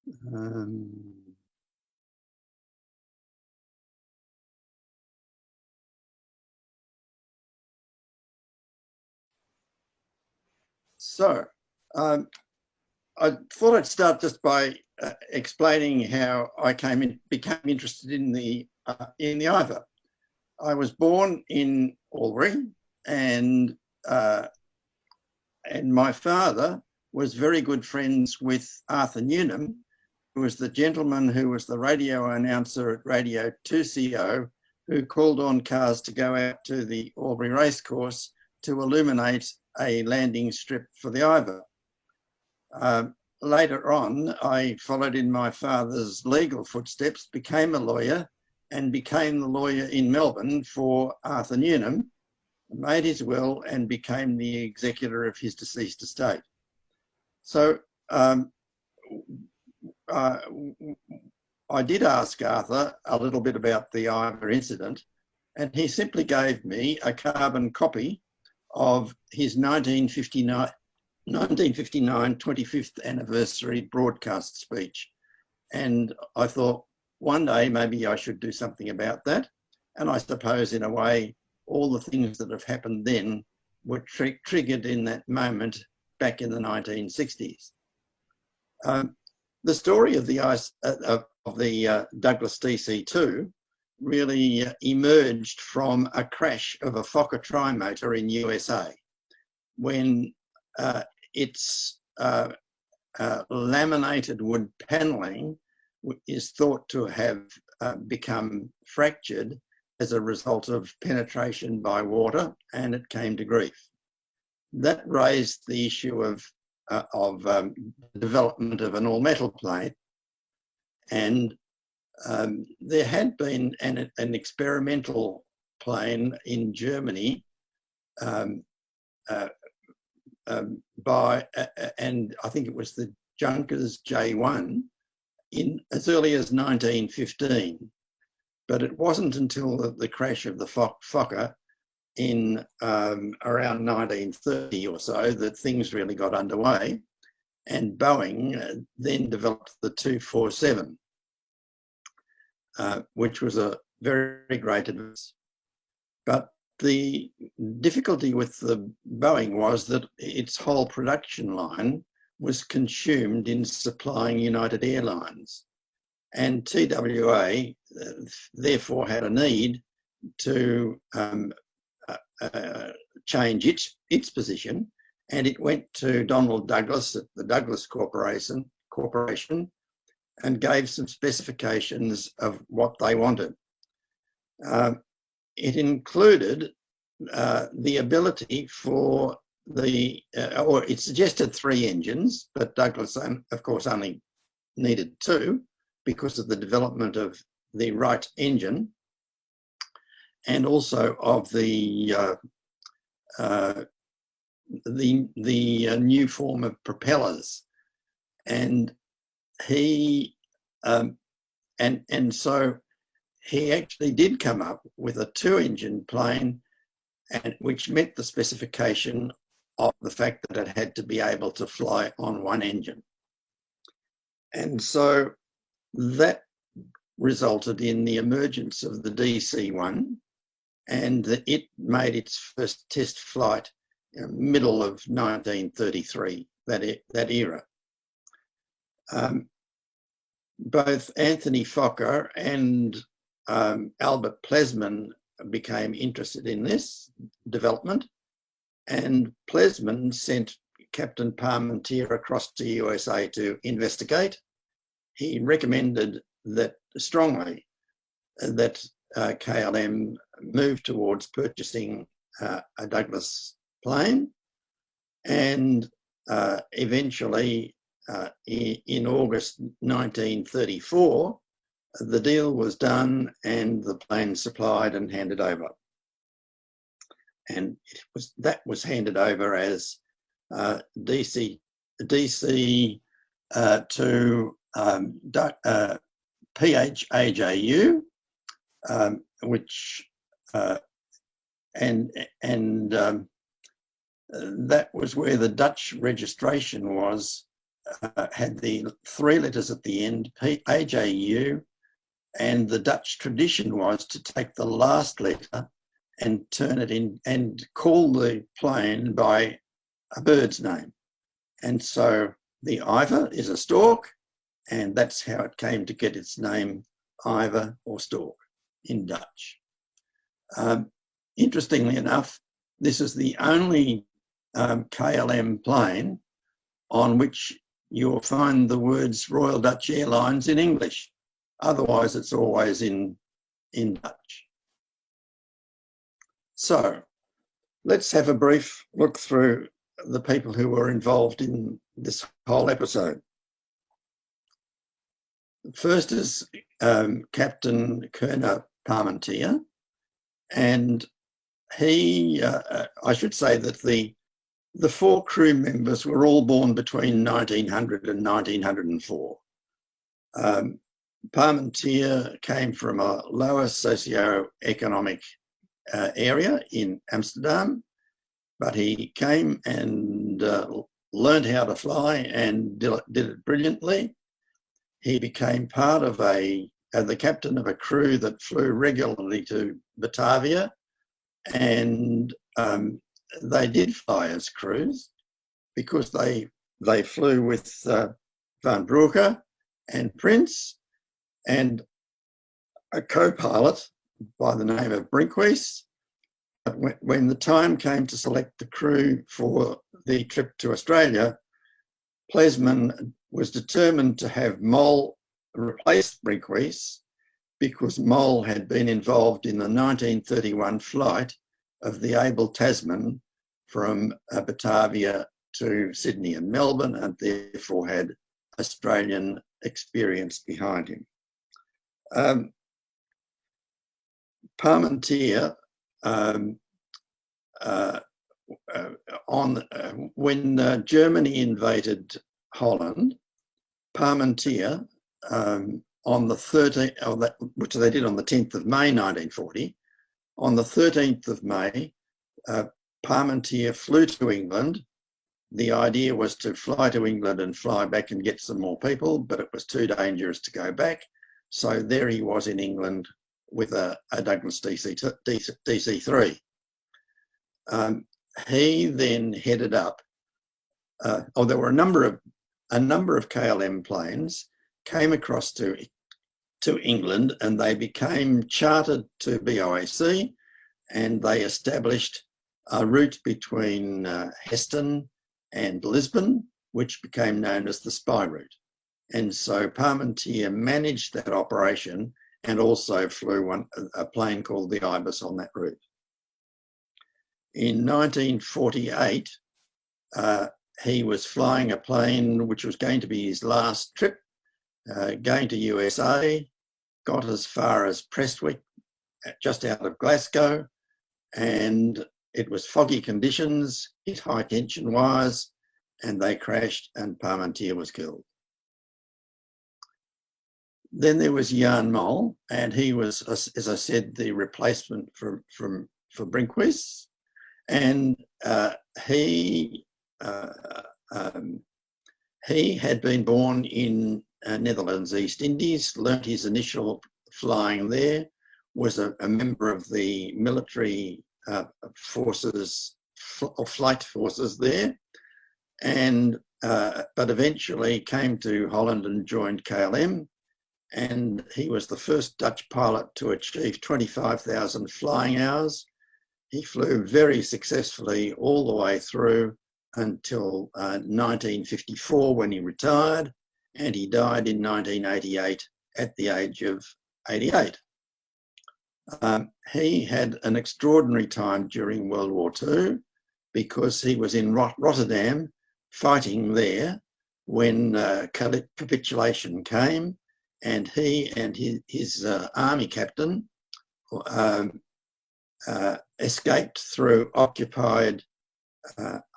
Um, so I thought I'd start just by explaining how I became interested in the Uiver. I was born in Albury, and my father was very good friends with Arthur Newnham, who was the gentleman who was the radio announcer at Radio 2CO, who called on cars to go out to the Albury Racecourse to illuminate a landing strip for the Uiver. Later on, I followed in my father's legal footsteps, became a lawyer, and became the lawyer in Melbourne for Arthur Newnham, made his will, and became the executor of his deceased estate. So I did ask Arthur a little bit about the Uiver incident, and he simply gave me a carbon copy of his 1959 25th anniversary broadcast speech. And I thought one day maybe I should do something about that. And I suppose in a way, all the things that have happened then were triggered in that moment back in the 1960s. The story of the Douglas DC-2 really emerged from a crash of a Fokker trimotor in USA when its laminated wood panelling is thought to have become fractured as a result of penetration by water, and it came to grief. That raised the issue of development of an all-metal plane, and there had been an experimental plane in Germany and I think it was the Junkers J1 in as early as 1915. But it wasn't until the crash of the Fokker in around 1930 or so that things really got underway, and Boeing then developed the 247, which was a very great advance. But the difficulty with the Boeing was that its whole production line was consumed in supplying United Airlines, and TWA therefore had a need to change its position, and it went to Donald Douglas at the Douglas Corporation and gave some specifications of what they wanted. It included the ability for or it suggested 3 engines, but Douglas, of course, only needed 2 because of the development of the Wright engine and also of the new form of propellers. And so he actually did come up with a 2-engine plane, and which met the specification of the fact that it had to be able to fly on 1 engine. And so that resulted in the emergence of the DC-1, and it made its first test flight in the middle of 1933, that era. Both Anthony Fokker and Albert Plesman became interested in this development, and Plesman sent Captain Parmentier across to USA to investigate. He recommended strongly that KLM move towards purchasing a Douglas plane, and eventually in August 1934, the deal was done and the plane supplied and handed over. And that was handed over as DC to PHAJU, which that was where the Dutch registration was had the 3 letters at the end, AJU, and the Dutch tradition was to take the last letter and turn it in and call the plane by a bird's name. And so the Uiver is a stork, and that's how it came to get its name, Uiver or stork in Dutch. Interestingly enough, this is the only KLM plane on which you'll find the words Royal Dutch Airlines in English. Otherwise, it's always in Dutch. So let's have a brief look through the people who were involved in this whole episode. First is Captain Kerner Parmentier, and he, I should say that the 4 crew members were all born between 1900 and 1904. Parmentier came from a lower socio-economic area in Amsterdam, but he came and learned how to fly and did it brilliantly. He became part of the captain of a crew that flew regularly to Batavia, and they did fly as crews because they flew with Van Brugge and Prince, and a co-pilot by the name of Brinkhuis. But when the time came to select the crew for the trip to Australia, Plesman was determined to have Mol replace Brinkhuis because Mol had been involved in the 1931 flight of the Abel Tasman from Batavia to Sydney and Melbourne, and therefore had Australian experience behind him. Parmentier, when Germany invaded Holland, Parmentier, on the 13th, which they did on the 10th of May 1940, on the 13th of May, Parmentier flew to England. The idea was to fly to England and fly back and get some more people, but it was too dangerous to go back. So there he was in England with a Douglas DC-3. He then headed up, there were a number of KLM planes came across to England, and they became chartered to BOAC, and they established a route between Heston and Lisbon, which became known as the Spy Route. And so Parmentier managed that operation and also flew a plane called the Ibis on that route. In 1948, he was flying a plane which was going to be his last trip, going to USA, got as far as Prestwick, just out of Glasgow, and it was foggy conditions, hit high tension wires, and they crashed, and Parmentier was killed. Then there was Jan Mol, and he was, as I said, the replacement for Brinkhuis, and he had been born in Netherlands East Indies, learnt his initial flying there, was a member of the military forces, or flight forces there, and but eventually came to Holland and joined KLM, and he was the first Dutch pilot to achieve 25,000 flying hours. He flew very successfully all the way through until 1954 when he retired, and he died in 1988 at the age of 88. He had an extraordinary time during World War II because he was in Rotterdam fighting there when capitulation came, and he and his army captain escaped through occupied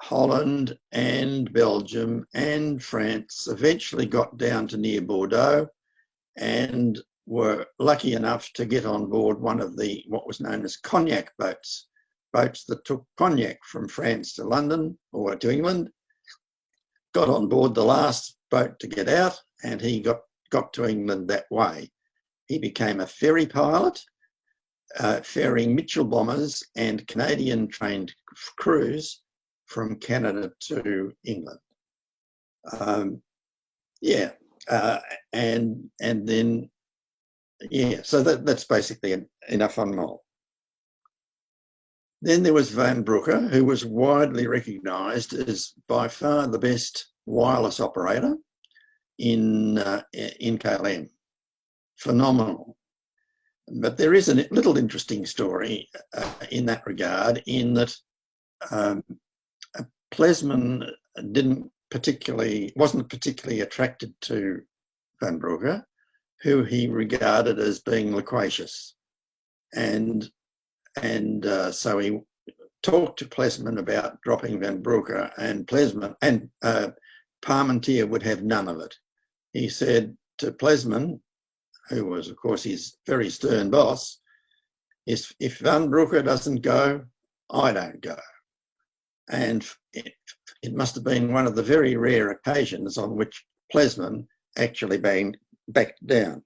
Holland and Belgium and France, eventually got down to near Bordeaux, and were lucky enough to get on board one of the what was known as cognac boats that took cognac from France to London or to England, got on board the last boat to get out, and he got to England that way. He became a ferry pilot, ferrying Mitchell bombers and Canadian-trained crews from Canada to England. And then, so that's basically enough on Noel. Then there was Van Brugge, who was widely recognised as by far the best wireless operator in KLM. Phenomenal. But there is a little interesting story in that regard, in that Plesman wasn't particularly attracted to Van Brugge, who he regarded as being loquacious, and so he talked to Plesman about dropping Van Brugge, and Plesman and Parmentier would have none of it. He said to Plesman, who was, of course, his very stern boss, if Van Brugge doesn't go, I don't go. And it must have been one of the very rare occasions on which Plesman actually backed down.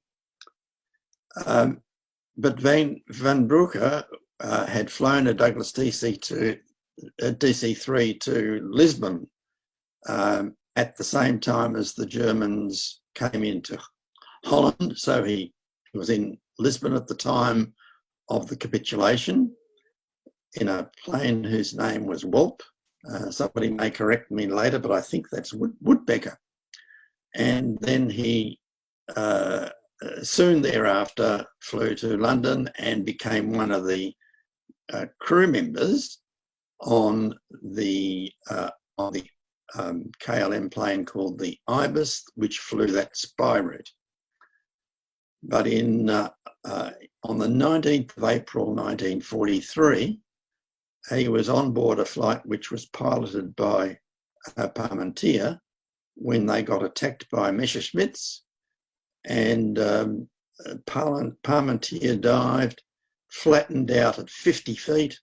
But Van Brugge had flown a Douglas DC-3 to Lisbon at the same time as the Germans came into Holland. So he was in Lisbon at the time of the capitulation in a plane whose name was Walp. Somebody may correct me later, but I think that's Woodpecker. And then he soon thereafter flew to London and became one of the crew members on the KLM plane called the Ibis, which flew that spy route. But on the 19th of April 1943, he was on board a flight which was piloted by Parmentier when they got attacked by Messerschmitts, and Parmentier dived, flattened out at 50 feet,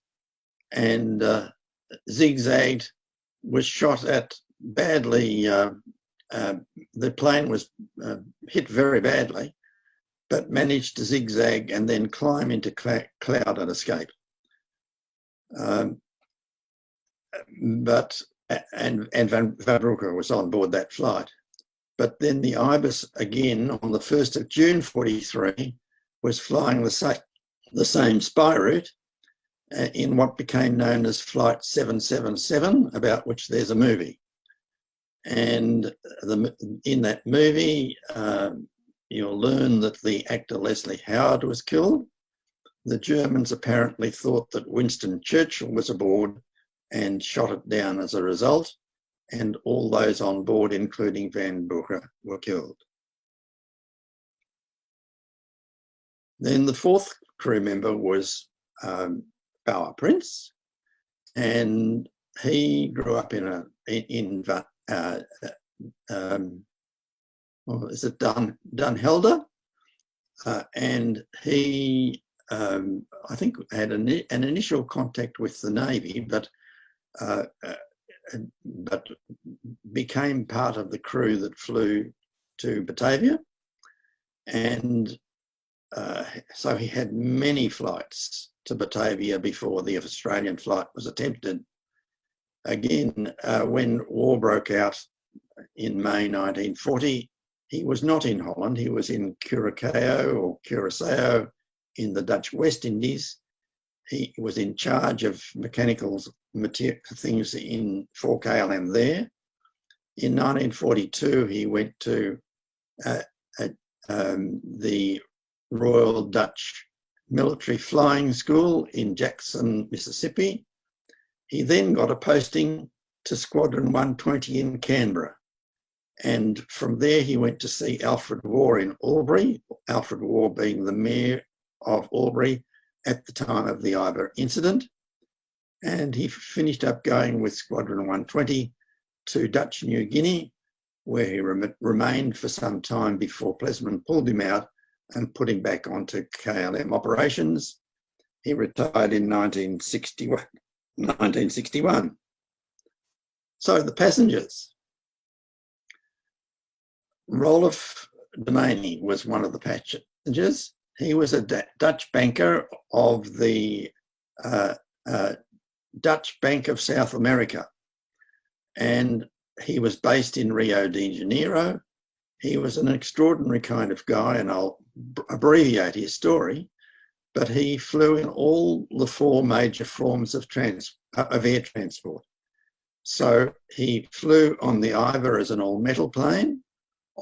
and zigzagged, was shot at badly. The plane was hit very badly, but managed to zigzag and then climb into cloud and escape. Van Brugge was on board that flight. But then the Ibis, again, on the 1st of June 43, was flying the same spy route in what became known as Flight 777, about which there's a movie. And in that movie, you'll learn that the actor Leslie Howard was killed. The Germans apparently thought that Winston Churchill was aboard and shot it down as a result, and all those on board, including Van Brugge, were killed. Then the fourth crew member was Bauer Prince, and he grew up in Dunhelder, and he I think had an initial contact with the Navy, but became part of the crew that flew to Batavia, and so he had many flights to Batavia before the Australian flight was attempted. Again, when war broke out in May 1940, he was not in Holland, he was in Curaçao in the Dutch West Indies. He was in charge of mechanical things for KLM there. In 1942, he went to the Royal Dutch Military Flying School in Jackson, Mississippi. He then got a posting to Squadron 120 in Canberra. And from there, he went to see Alfred Waugh in Albury, Alfred Waugh being the mayor of Albury at the time of the Uiver incident. And he finished up going with Squadron 120 to Dutch New Guinea, where he remained for some time before Plesman pulled him out and put him back onto KLM operations. He retired in 1961. So the passengers. Rolf Demaney was one of the passengers. He was a Dutch banker of the Dutch Bank of South America, and he was based in Rio de Janeiro. He was an extraordinary kind of guy, and I'll abbreviate his story, but he flew in all the four major forms of air transport. So he flew on the Uiver as an all-metal plane,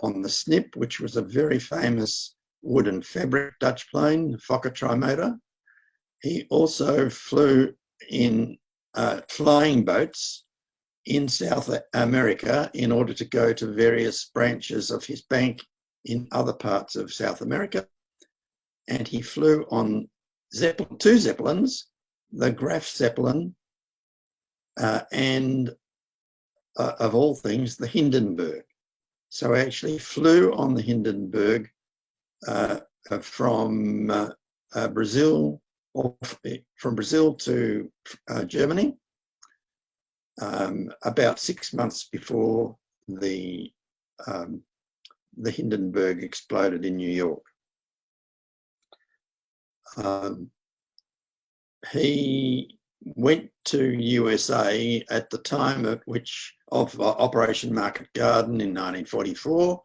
on the Snip, which was a very famous wood and fabric Dutch plane, Fokker Trimotor. He also flew in flying boats in South America in order to go to various branches of his bank in other parts of South America. And he flew on two Zeppelins, the Graf Zeppelin and of all things, the Hindenburg. So I actually flew on the Hindenburg from Brazil, or from Brazil to Germany, about 6 months before the Hindenburg exploded in New York. He went to USA at the time of Operation Market Garden in 1944,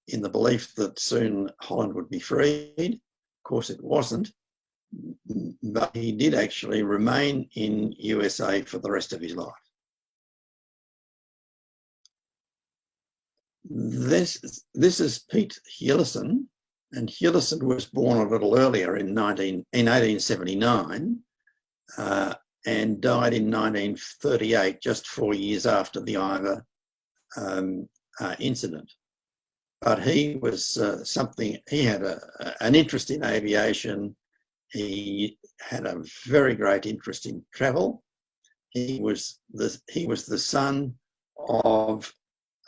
in the belief that soon Holland would be freed. Of course, it wasn't, but he did actually remain in USA for the rest of his life. This is Pete Hillison, and Hillison was born a little earlier in 1879 and died in 1938, just 4 years after the Uiver incident. But he was he had an interest in aviation. He had a very great interest in travel. He was the son of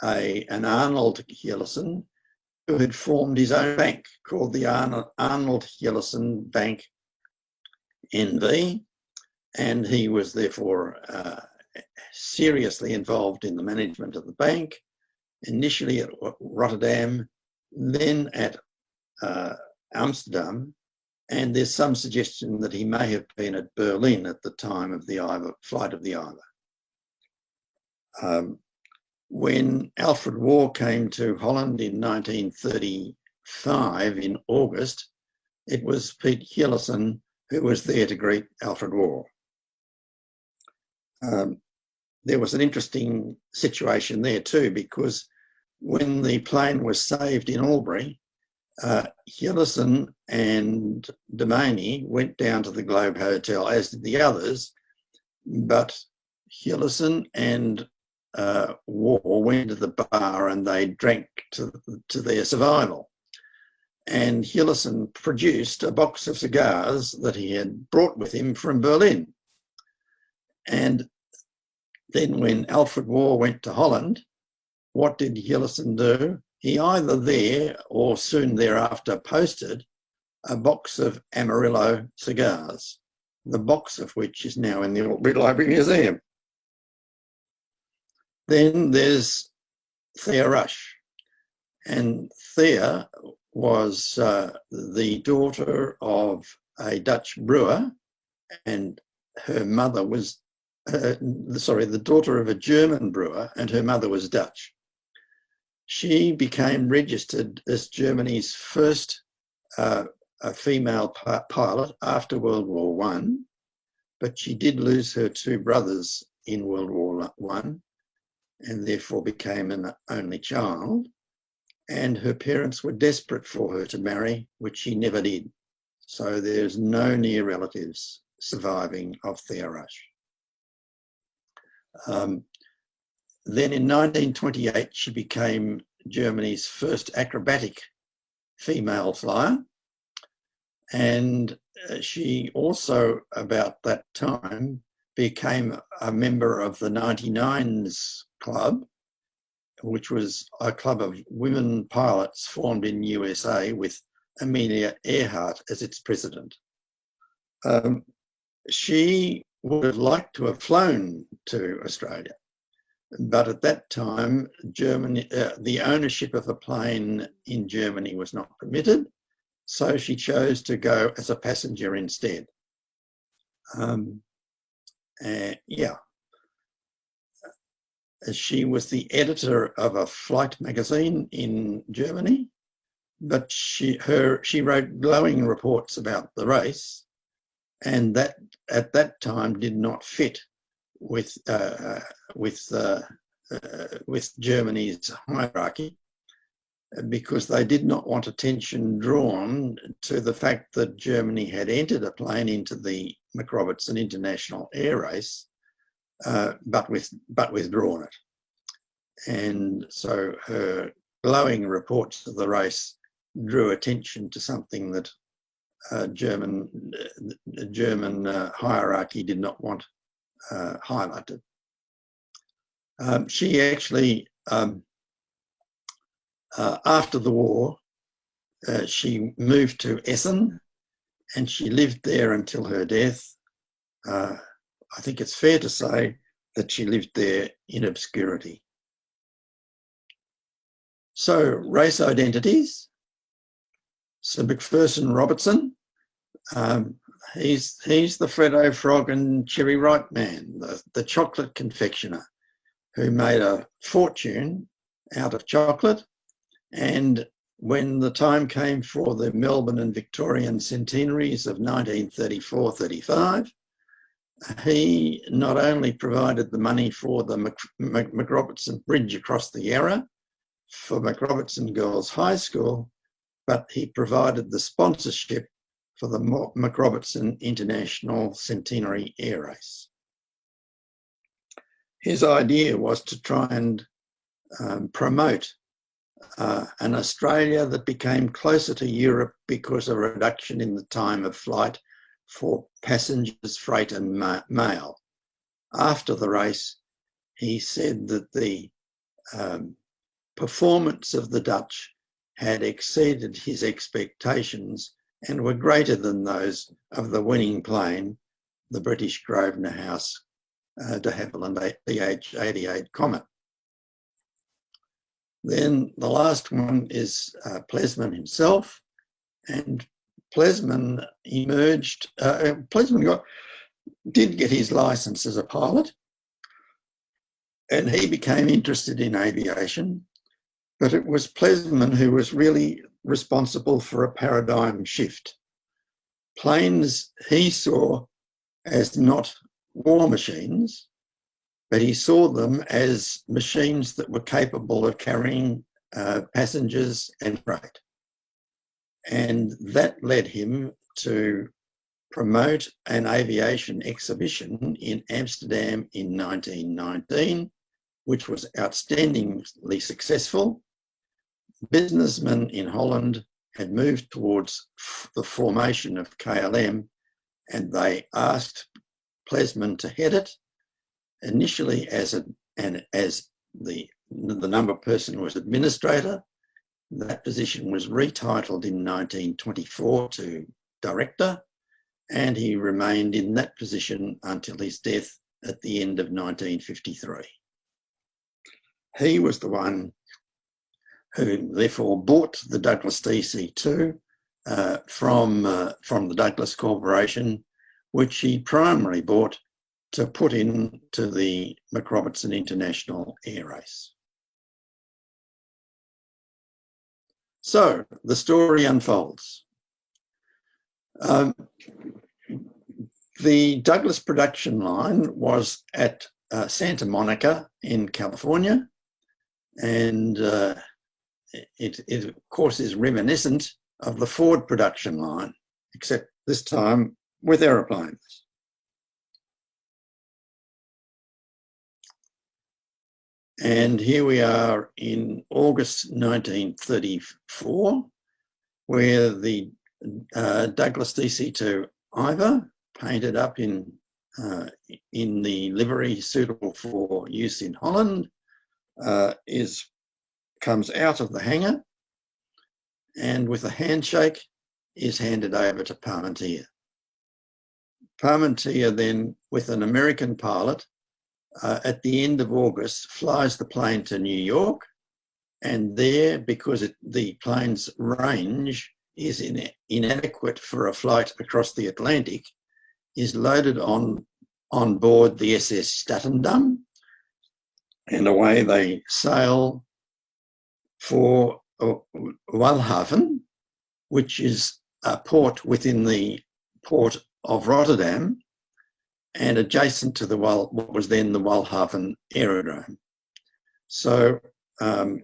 an Arnold Hillison, who had formed his own bank called the Arnold Hillison Bank NV, and he was therefore seriously involved in the management of the bank, initially at Rotterdam, then at Amsterdam, and there's some suggestion that he may have been at Berlin at the time of the flight of the Uiver. When Alfred Waugh came to Holland in 1935 in August, it was Pete Hillison who was there to greet Alfred Waugh. There was an interesting situation there too, because when the plane was saved in Albury, Hillison and Demaney went down to the Globe Hotel, as did the others, but Hillison and Waugh went to the bar and they drank to their survival. And Hillison produced a box of cigars that he had brought with him from Berlin. And then when Alfred Waugh went to Holland, what did Hillison do? He either there or soon thereafter posted a box of Amarillo cigars, the box of which is now in the Albury Library Museum. Then there's Thea Rush, and Thea was the daughter of a Dutch brewer, and her mother was, the daughter of a German brewer, and her mother was Dutch. She became registered as Germany's first female pilot after World War I, but she did lose her two brothers in World War I, and therefore became an only child. And her parents were desperate for her to marry, which she never did. So there's no near relatives surviving of Thea Rush. Then in 1928, she became Germany's first acrobatic female flyer. And she also, about that time, became a member of the 99s Club, which was a club of women pilots formed in USA with Amelia Earhart as its president. She would have liked to have flown to Australia, But at that time, Germany, the ownership of a plane in Germany was not permitted, so she chose to go as a passenger instead. Yeah. She was the editor of a flight magazine in Germany, but she wrote glowing reports about the race, and that at that time did not fit with Germany's hierarchy, because they did not want attention drawn to the fact that Germany had entered a plane into the McRobertson International Air Race, but withdrawn it. And so her glowing reports of the race drew attention to something that German hierarchy did not want highlighted. She actually, after the war, she moved to Essen, and she lived there until her death. I think it's fair to say that she lived there in obscurity. So, race identities. Sir Macpherson Robertson, he's the Freddo Frog and Cherry Ripe man, the chocolate confectioner who made a fortune out of chocolate. And when the time came for the Melbourne and Victorian centenaries of 1934-35, he not only provided the money for the McRobertson Bridge across the Yarra for McRobertson Girls High School, but he provided the sponsorship for the McRobertson International Centenary Air Race. His idea was to try and promote an Australia that became closer to Europe because of a reduction in the time of flight for passengers, freight and mail. After the race, he said that the performance of the Dutch had exceeded his expectations and were greater than those of the winning plane, the British Grosvenor House de Havilland DH-88 Comet. Then the last one is Plesman himself, and Plesman emerged, Plesman did get his licence as a pilot, and he became interested in aviation, but it was Plesman who was really responsible for a paradigm shift. Planes he saw as not war machines, but he saw them as machines that were capable of carrying passengers and freight. And that led him to promote an aviation exhibition in Amsterdam in 1919, which was outstandingly successful. Businessmen in Holland had moved towards the formation of KLM, and they asked Plesman to head it, initially as the number person was administrator. That position was retitled in 1924 to director, and he remained in that position until his death at the end of 1953. He was the one who therefore bought the Douglas DC-2 from the Douglas Corporation, which he primarily bought to put into the McRobertson International Air Race. So the story unfolds. The Douglas production line was at Santa Monica in California, and it of course is reminiscent of the Ford production line, except this time with aeroplanes. And here we are in August 1934, where the Douglas DC-2 Uiver, painted up in the livery suitable for use in Holland, comes out of the hangar, and with a handshake is handed over to Parmentier. Parmentier then, with an American pilot, at the end of August, flies the plane to New York, and there, because the plane's range is inadequate for a flight across the Atlantic, is loaded on board the SS Statendam, and away they sail for Walhaven, which is a port within the port of Rotterdam and adjacent to what was then the Walhaven aerodrome. So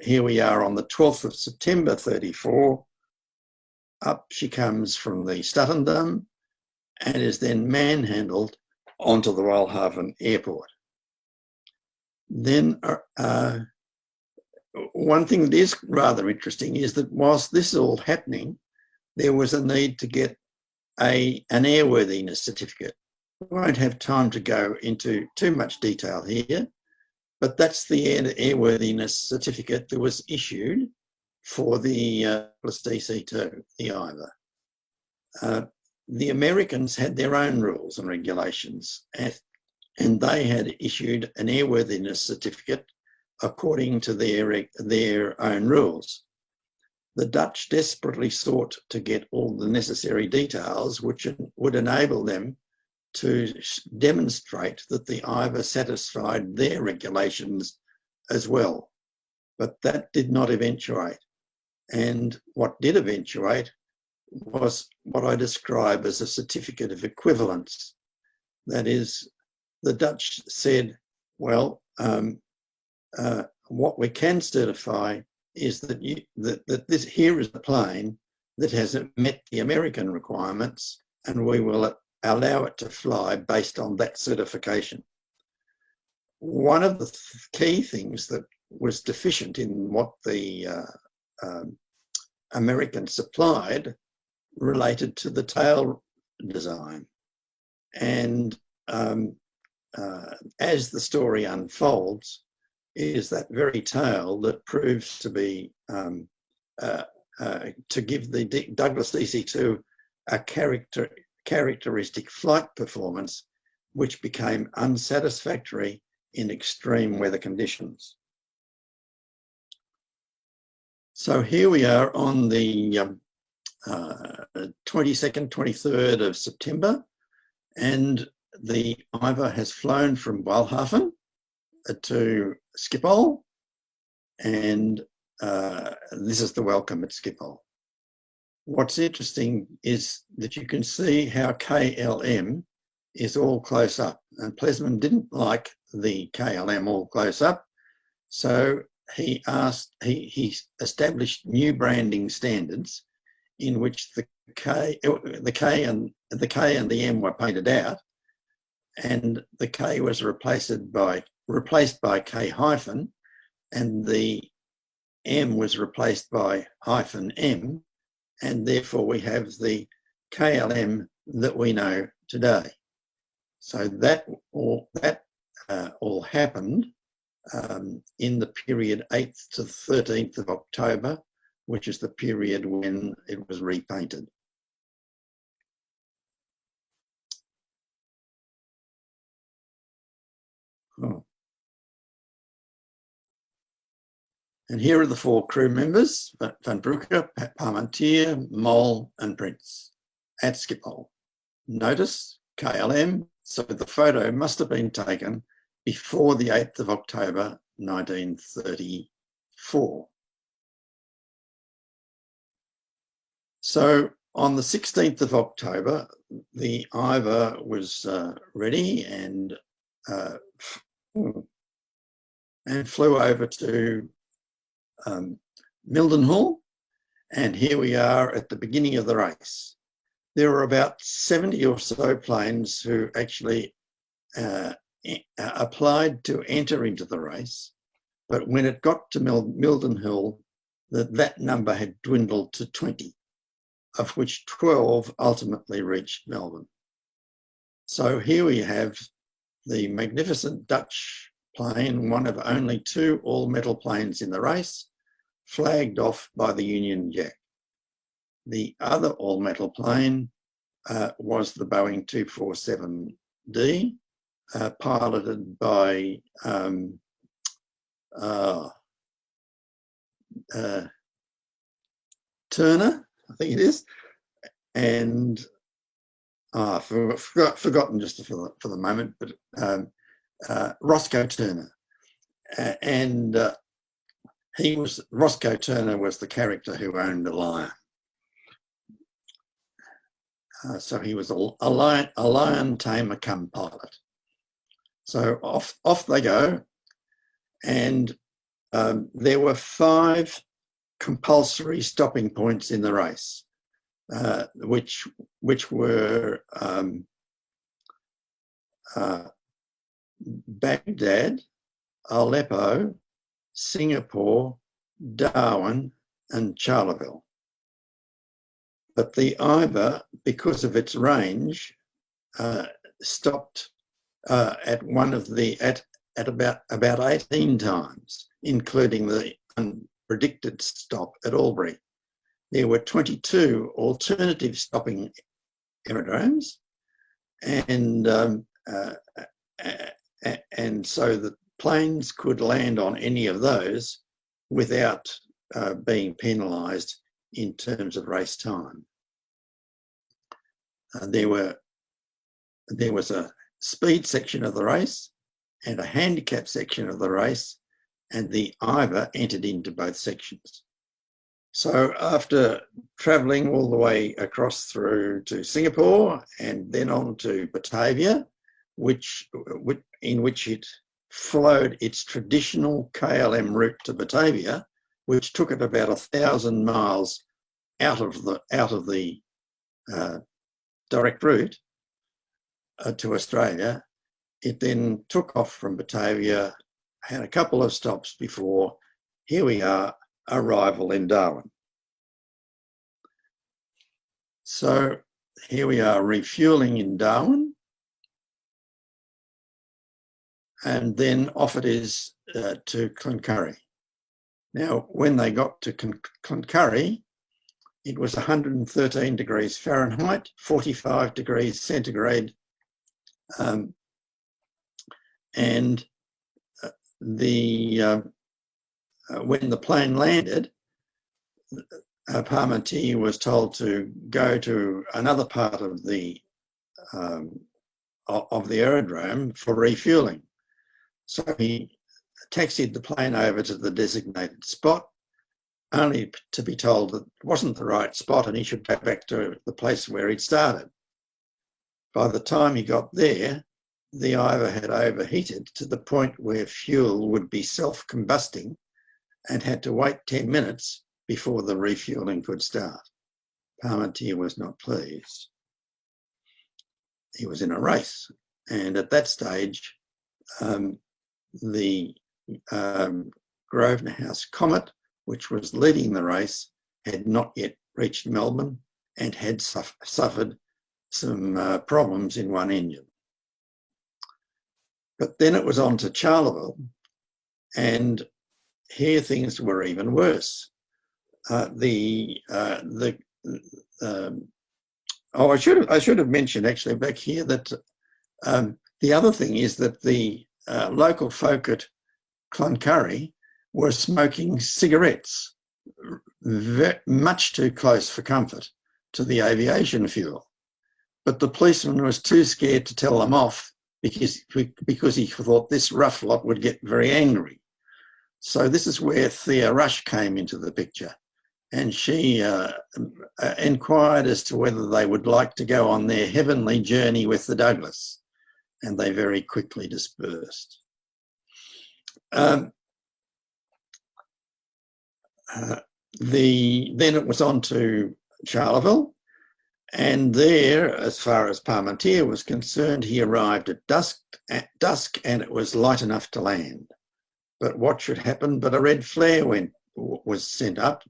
here we are on the 12th of September 34. Up she comes from the Statendam and is then manhandled onto the Walhaven airport. Then one thing that is rather interesting is that whilst this is all happening, there was a need to get an airworthiness certificate. I won't have time to go into too much detail here, but that's the airworthiness certificate that was issued for the DC-2, the Uiver. The Americans had their own rules and regulations, and they had issued an airworthiness certificate according to their own rules. The Dutch desperately sought to get all the necessary details which would enable them to demonstrate that the Uiver satisfied their regulations as well. But that did not eventuate. And what did eventuate was what I describe as a certificate of equivalence. That is, the Dutch said, well, what we can certify is that this here is a plane that has met the American requirements, and we will allow it to fly based on that certification. One of the key things that was deficient in what the Americans supplied related to the tail design. And as the story unfolds, is that very tail that proves to be to give the Douglas DC-2 a characteristic flight performance, which became unsatisfactory in extreme weather conditions. So here we are on the 22nd, 23rd of September, and the Uiver has flown from Walhaven to Schiphol, and this is the welcome at Schiphol. What's interesting is that you can see how KLM is all close up, and Plesman didn't like the KLM all close up, so he established new branding standards in which the K and the M were painted out, and the K was replaced by K hyphen, and the M was replaced by hyphen M, and therefore we have the KLM that we know today. So that all happened in the period 8th to 13th of October, which is the period when it was repainted. Oh. And here are the four crew members: Van Broeke, Parmentier, Mol and Prince at Schiphol. Notice KLM, so the photo must have been taken before the 8th of October 1934. So on the 16th of October, the Uiver was ready and flew over to Mildenhall, and here we are at the beginning of the race. There were about 70 or so planes who actually applied to enter into the race, but when it got to Mildenhall, that number had dwindled to 20, of which 12 ultimately reached Melbourne. So here we have the magnificent Dutch plane, one of only two all-metal planes in the race, flagged off by the Union Jack. The other all-metal plane was the Boeing 247D, piloted by Turner, I think it is, and I've forgotten just for the moment, but Roscoe Turner. And Roscoe Turner was the character who owned a lion. So he was a lion tamer cum pilot. So off they go, and there were 5 compulsory stopping points in the race, which were Baghdad, Aleppo, Singapore, Darwin, and Charleville. But the Uiver, because of its range, stopped at one of the at about 18 times, including the unpredicted stop at Albury. There were 22 alternative stopping aerodromes, and so the planes could land on any of those without being penalised in terms of race time. There was a speed section of the race and a handicap section of the race, and the Uiver entered into both sections. So after travelling all the way across through to Singapore and then on to Batavia, in which it followed its traditional KLM route to Batavia, which took it about 1,000 miles out of the direct route to Australia. It then took off from Batavia, had a couple of stops before, here we are, arrival in Darwin. So here we are refuelling in Darwin, and then off it is to Cloncurry. Now, when they got to Cloncurry, it was 113 degrees Fahrenheit, 45 degrees centigrade, and when the plane landed, Parmentier was told to go to another part of the aerodrome for refueling. So he taxied the plane over to the designated spot, only to be told that it wasn't the right spot and he should go back to the place where he'd started. By the time he got there, the Uiver had overheated to the point where fuel would be self-combusting and had to wait 10 minutes before the refueling could start. Parmentier was not pleased. He was in a race, and at that stage, the Grosvenor House Comet, which was leading the race, had not yet reached Melbourne and had suffered some problems in one engine. But then it was on to Charleville, and here things were even worse. I should have mentioned actually back here that the other thing is that the local folk at Cloncurry were smoking cigarettes, much too close for comfort to the aviation fuel. But the policeman was too scared to tell them off because he thought this rough lot would get very angry. So this is where Thea Rush came into the picture, and she inquired as to whether they would like to go on their heavenly journey with the Douglas, and they very quickly dispersed. Then it was on to Charleville, and there, as far as Parmentier was concerned, he arrived at dusk and it was light enough to land. But what should happen but a red flare was sent up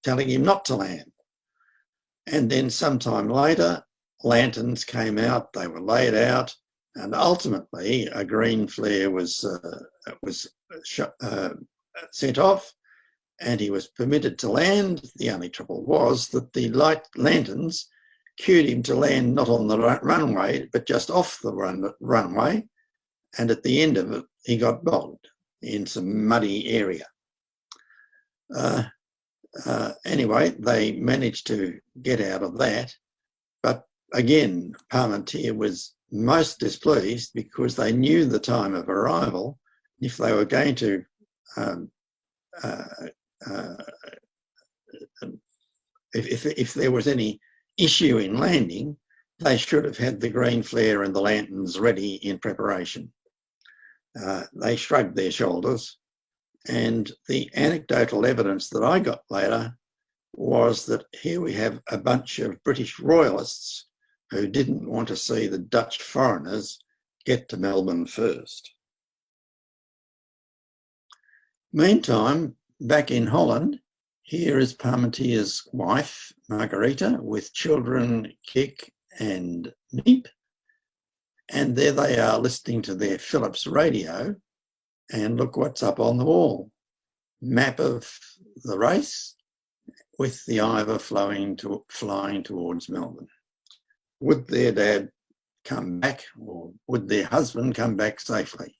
telling him not to land. And then sometime later, lanterns came out, they were laid out, and ultimately a green flare was sent off, and he was permitted to land. The only trouble was that the light lanterns cued him to land not on the runway, but just off the runway, and at the end of it, he got bogged in some muddy area. Anyway, they managed to get out of that, but again, Parmentier was most displeased because they knew the time of arrival. If they were going to if there was any issue in landing, they should have had the green flare and the lanterns ready in preparation. They shrugged their shoulders, and the anecdotal evidence that I got later was that here we have a bunch of British royalists who didn't want to see the Dutch foreigners get to Melbourne first. Meantime, back in Holland, here is Parmentier's wife, Margarita, with children Kik and Neep. And there they are listening to their Philips radio. And look what's up on the wall. Map of the race with the Uiver flying towards Melbourne. Would their dad come back, or would their husband come back safely?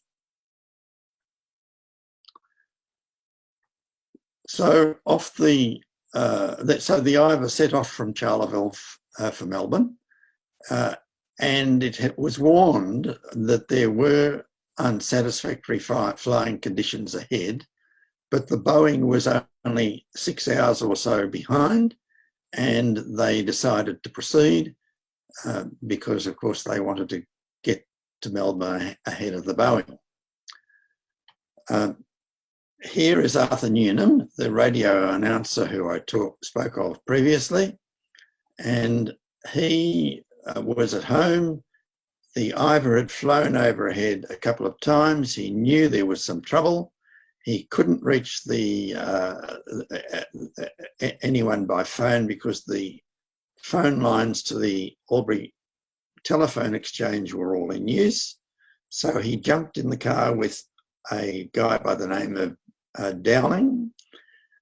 So the Uiver set off from Charleville for Melbourne, and it was warned that there were unsatisfactory flying conditions ahead, but the Boeing was only 6 hours or so behind, and they decided to proceed because, of course, they wanted to get to Melbourne ahead of the Boeing. Here is Arthur Newnham, the radio announcer who I spoke of previously, and he was at home. The Uiver had flown overhead a couple of times. He knew there was some trouble. He couldn't reach anyone by phone because the phone lines to the Albury telephone exchange were all in use. So he jumped in the car with a guy by the name of Dowling,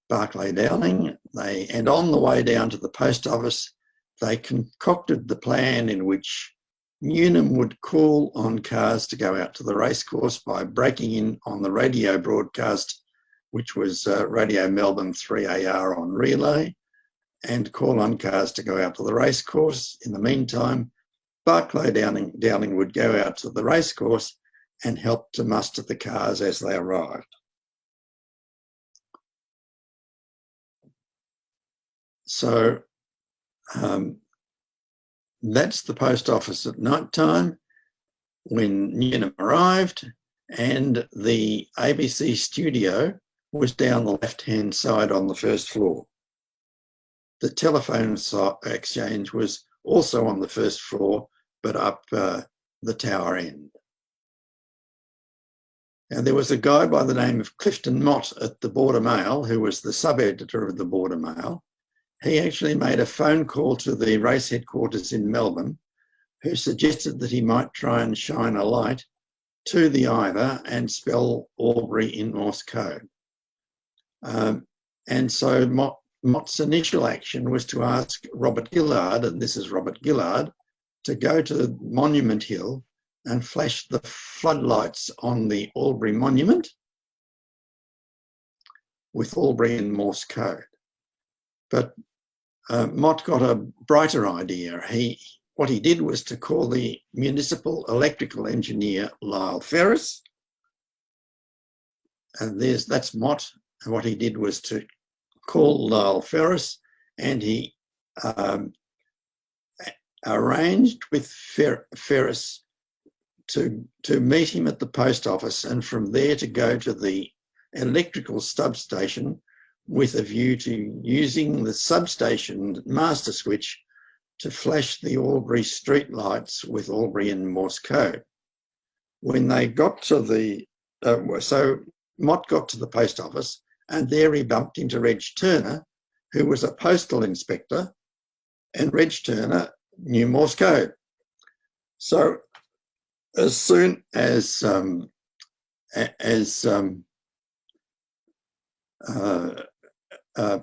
Barclay Dowling. And on the way down to the post office, they concocted the plan in which Newnham would call on cars to go out to the racecourse by breaking in on the radio broadcast, which was Radio Melbourne 3AR on relay, and call on cars to go out to the racecourse. In the meantime, Barclay Dowling would go out to the racecourse and help to muster the cars as they arrived. So that's the post office at night time when Newnham arrived, and the ABC studio was down the left-hand side on the first floor. The telephone exchange was also on the first floor, but up the tower end. And there was a guy by the name of Clifton Mott at the Border Mail, who was the sub-editor of the Border Mail. He actually made a phone call to the race headquarters in Melbourne, who suggested that he might try and shine a light to the Uiver and spell Albury in Morse code. And so Mott's initial action was to ask Robert Gillard, and this is Robert Gillard, to go to Monument Hill and flash the floodlights on the Albury monument with Albury in Morse code. But Mott got a brighter idea. What he did was to call the municipal electrical engineer, Lyle Ferris, and that's Mott. And what he did was to call Lyle Ferris, and he arranged with Ferris to meet him at the post office, and from there to go to the electrical substation with a view to using the substation master switch to flash the Albury street lights with Albury in Morse code. When they got to so Mott got to the post office, and there he bumped into Reg Turner, who was a postal inspector, and Reg Turner knew Morse code. So as soon as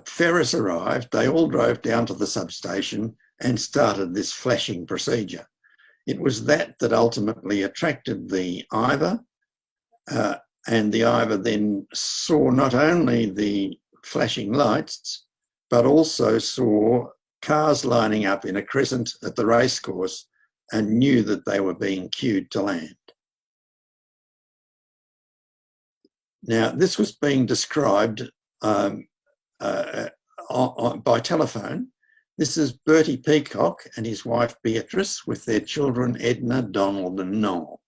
Ferris arrived, they all drove down to the substation and started this flashing procedure. It was that ultimately attracted the Uiver, and the Uiver then saw not only the flashing lights, but also saw cars lining up in a crescent at the racecourse and knew that they were being queued to land. Now, this was being described by telephone. This is Bertie Peacock and his wife Beatrice with their children Edna, Donald and Noel.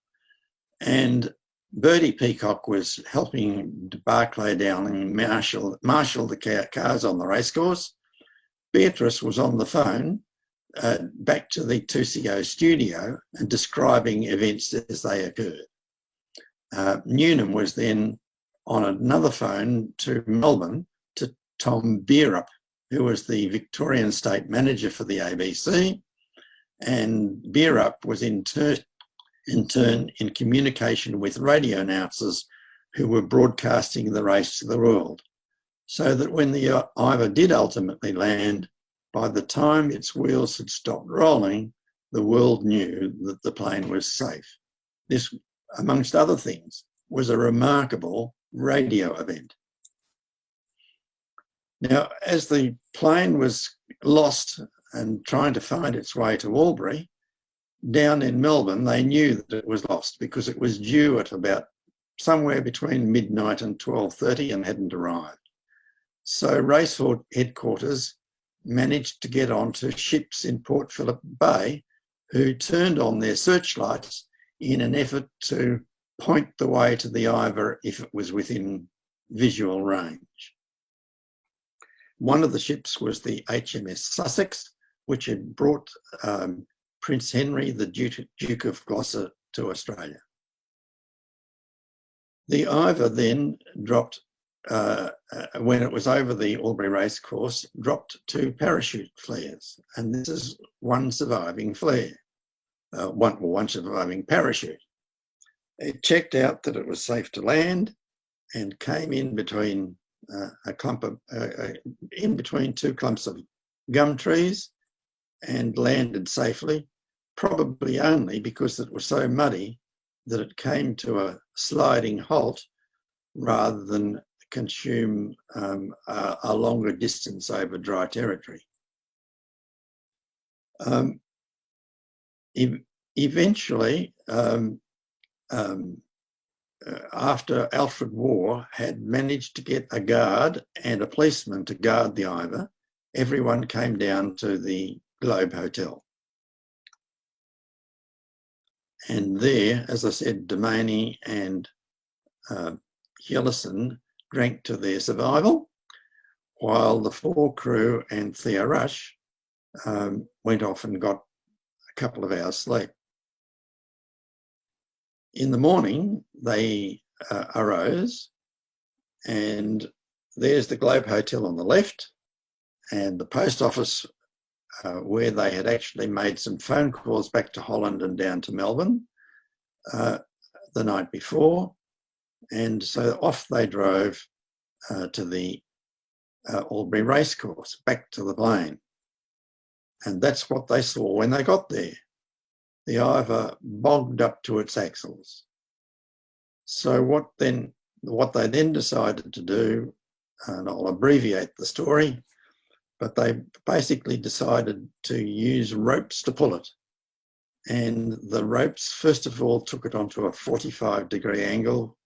And Bertie Peacock was helping Barclay Dowling marshal the cars on the racecourse. Beatrice was on the phone back to the 2CO studio and describing events as they occurred. Newnham was then on another phone to Melbourne to Tom Beerup, who was the Victorian State Manager for the ABC, and Beerup was in turn in communication with radio announcers who were broadcasting the race to the world, so that when the Uiver did ultimately land, by the time its wheels had stopped rolling, the world knew that the plane was safe. This, amongst other things, was a remarkable radio event. Now, as the plane was lost and trying to find its way to Albury, down in Melbourne, they knew that it was lost because it was due at about somewhere between midnight and 12:30 and hadn't arrived. So Racehorse headquarters managed to get onto ships in Port Phillip Bay who turned on their searchlights in an effort to point the way to the Uiver if it was within visual range. One of the ships was the HMS Sussex, which had brought Prince Henry, the Duke of Gloucester, to Australia. The Uiver then dropped, when it was over the Albury racecourse, dropped 2 parachute flares, and this is one surviving flare, one surviving parachute. It checked out that it was safe to land and came in between two clumps of gum trees and landed safely, probably only because it was so muddy that it came to a sliding halt rather than consume a longer distance over dry territory. Eventually, after Alfred Waugh had managed to get a guard and a policeman to guard the Uiver, everyone came down to the Globe Hotel. And there, as I said, Domaney and Hillison drank to their survival, while the 4 crew and Theo Rush went off and got a couple of hours sleep. In the morning, they arose, and there's the Globe Hotel on the left and the post office where they had actually made some phone calls back to Holland and down to Melbourne the night before. And so off they drove to the Albury racecourse, back to the plane. And that's what they saw when they got there. The Uiver bogged up to its axles. So what they then decided to do, and I'll abbreviate the story, but they basically decided to use ropes to pull it. And the ropes, first of all, took it onto a 45-degree angle.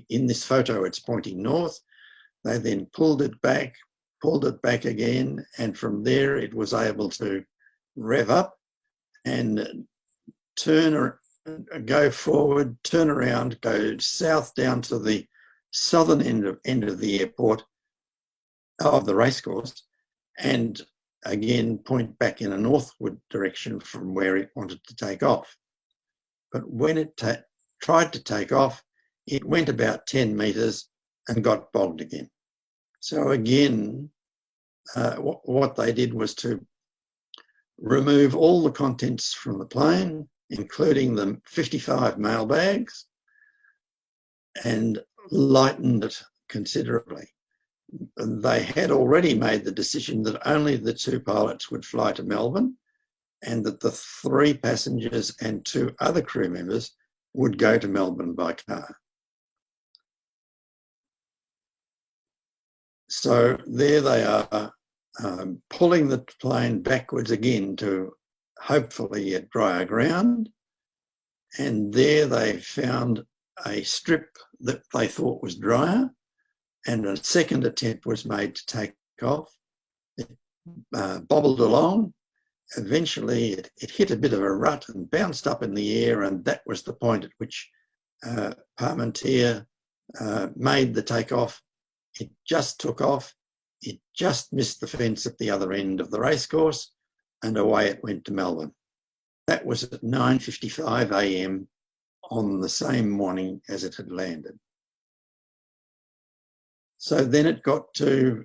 In this photo, it's pointing north. They then pulled it back again, and from there it was able to rev up and go forward, turn around, go south down to the southern end of the airport, of the racecourse, and again point back in a northward direction from where it wanted to take off. But when it tried to take off, it went about 10 metres and got bogged again. So again, what they did was to remove all the contents from the plane, including the 55 mailbags, and lightened it considerably. They had already made the decision that only the 2 pilots would fly to Melbourne, and that the 3 passengers and 2 other crew members would go to Melbourne by car. So there they are, pulling the plane backwards again to hopefully at drier ground. And there they found a strip that they thought was drier, and a second attempt was made to take off. It bobbled along. Eventually it hit a bit of a rut and bounced up in the air, and that was the point at which Parmentier made the takeoff. It just took off. It just missed the fence at the other end of the racecourse, and away it went to Melbourne. That was at 9:55 a.m. on the same morning as it had landed. So then it got to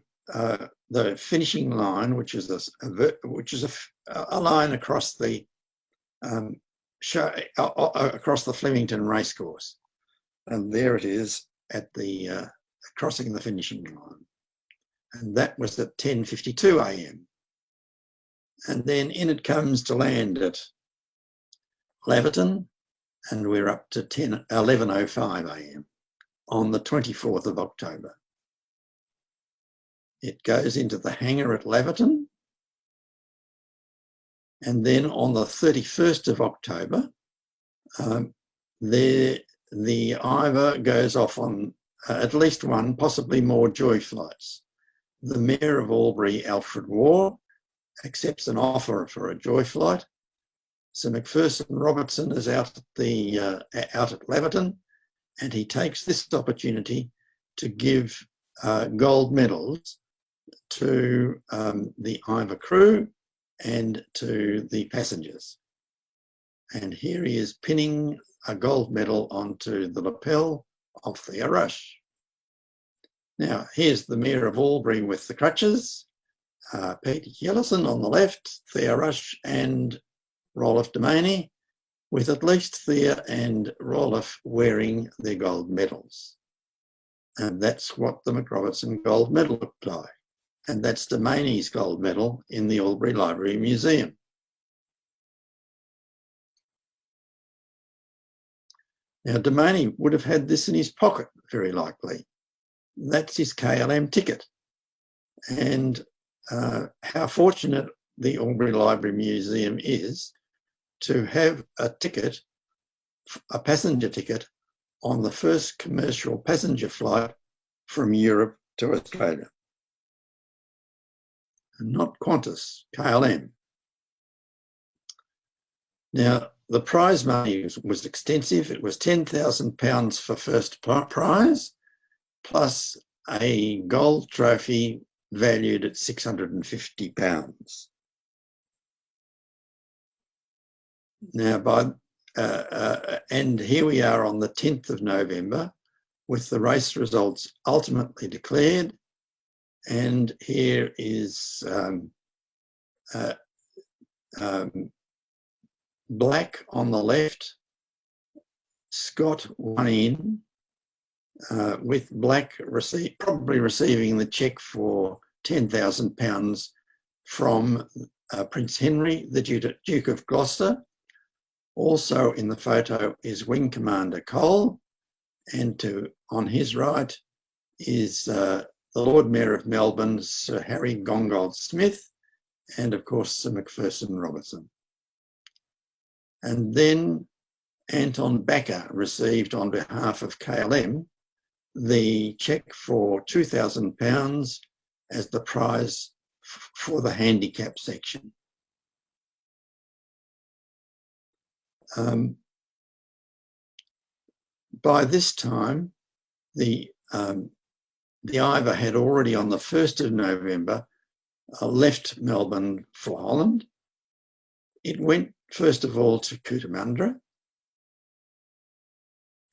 the finishing line, which is a line across the across the Flemington racecourse, and there it is at the crossing the finishing line, and that was at 10:52 a.m. And then in it comes to land at Laverton, and we're up to 11:05 a.m. on the 24th of October. It goes into the hangar at Laverton, and then on the 31st of October, the Uiver goes off on at least one, possibly more joy flights. The Mayor of Albury, Alfred Waugh, accepts an offer for a joy flight. Sir Macpherson Robertson is out at Laverton, and he takes this opportunity to give gold medals to the Uiver crew and to the passengers. And here he is pinning a gold medal onto the lapel of Thea Rush. Now, here's the Mayor of Albury with the crutches, Peter Yellison on the left, Thea Rush and Rolf Demaney, with at least Thea and Rolf wearing their gold medals. And that's what the McRobertson gold medal looked like. And that's Demaney's gold medal in the Albury Library Museum. Now, Demaney would have had this in his pocket, very likely. That's his KLM ticket. And how fortunate the Albury Library Museum is to have a ticket, a passenger ticket, on the first commercial passenger flight from Europe to Australia. And not Qantas, KLM. Now, the prize money was extensive. It was £10,000 for first prize, plus a gold trophy valued at £650. Now, and here we are on the 10th of November with the race results ultimately declared. And here is Black on the left. Scott won in, with Black probably receiving the cheque for £10,000 from Prince Henry, the Duke of Gloucester. Also in the photo is Wing Commander Cole, and on his right is the Lord Mayor of Melbourne, Sir Harry Gongold Smith, and of course Sir Macpherson Robertson. And then Anton Backer received on behalf of KLM the cheque for £2,000 as the prize for the handicap section. By this time, the Uiver had already on the 1st of November left Melbourne for Holland. It went first of all to Cootamundra,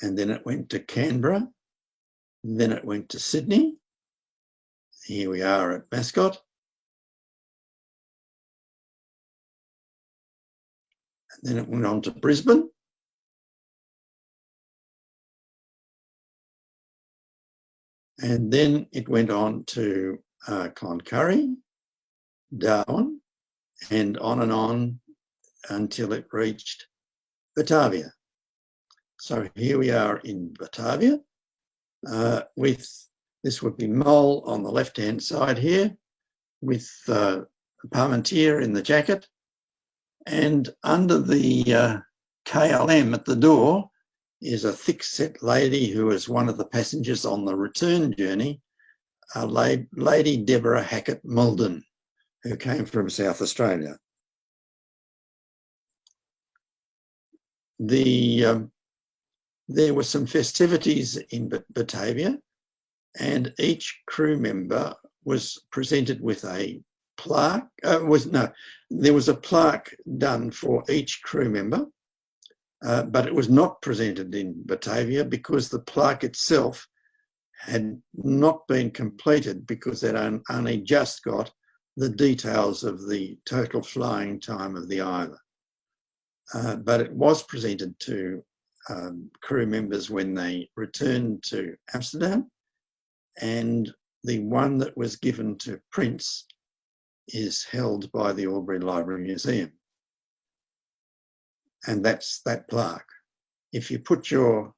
and then it went to Canberra, and then it went to Sydney. Here we are at Mascot. And then it went on to Brisbane. And then it went on to Cloncurry, Darwin, and on until it reached Batavia. So here we are in Batavia with, this would be Mole on the left-hand side here, with Parmentier in the jacket, and under the KLM at the door is a thick-set lady who was one of the passengers on the return journey, Lady Deborah Hackett Mulden, who came from South Australia. There were some festivities in Batavia, and each crew member was presented with a plaque. There was a plaque done for each crew member, but it was not presented in Batavia because the plaque itself had not been completed, because it only just got the details of the total flying time of the Uiver. But it was presented to crew members when they returned to Amsterdam, and the one that was given to Prince is held by the Albury Library Museum. And that's that plaque. If you put your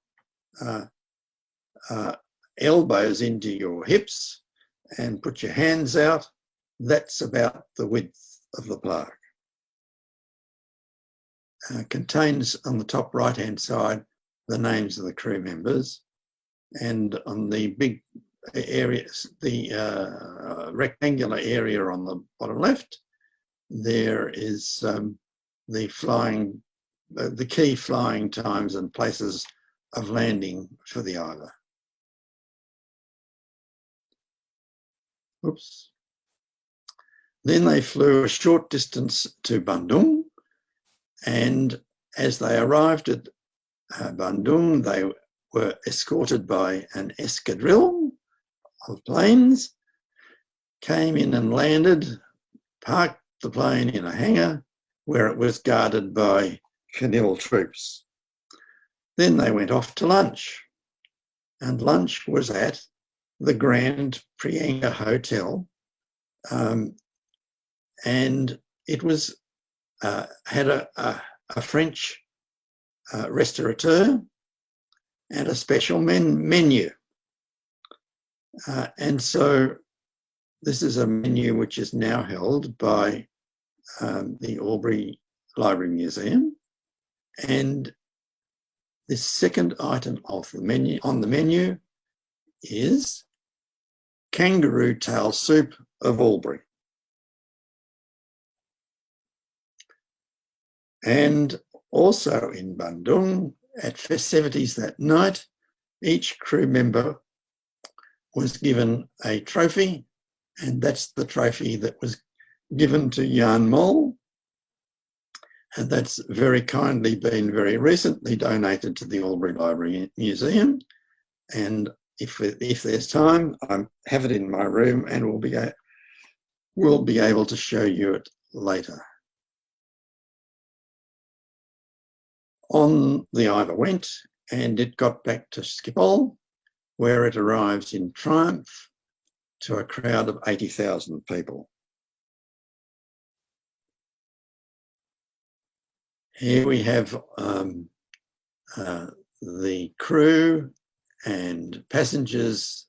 elbows into your hips and put your hands out, that's about the width of the plaque. Contains on the top right-hand side the names of the crew members, and on the big areas, the rectangular area on the bottom left, there is the key flying times and places of landing for the Uiver. Oops. Then they flew a short distance to Bandung, and as they arrived at Bandung, they were escorted by an escadrille of planes, came in and landed, parked the plane in a hangar where it was guarded by Canil troops. Then they went off to lunch, and lunch was at the Grand Prianga Hotel, and it was had a French restaurateur and a special menu. And so this is a menu which is now held by the Albury Library Museum. And the second item of the menu, on the menu, is kangaroo tail soup of Albury. And also in Bandung, at festivities that night, each crew member was given a trophy, and that's the trophy that was given to Jan Mol, and that's very kindly been very recently donated to the Albury Library Museum. And if there's time, I have it in my room, and we'll be able to show you it later. On the Uiver went, and it got back to Schiphol, where it arrived in triumph to a crowd of 80,000 people. Here we have the crew and passengers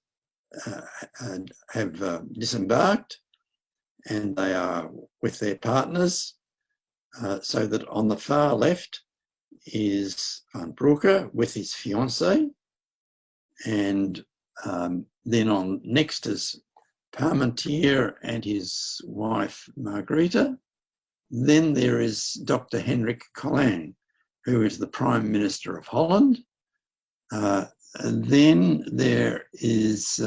have disembarked, and they are with their partners, so that on the far left is Van Broeke with his fiancée, and then on next is Parmentier and his wife Margarita. Then there is Dr. Hendrik Collijn, who is the Prime Minister of Holland. And then there is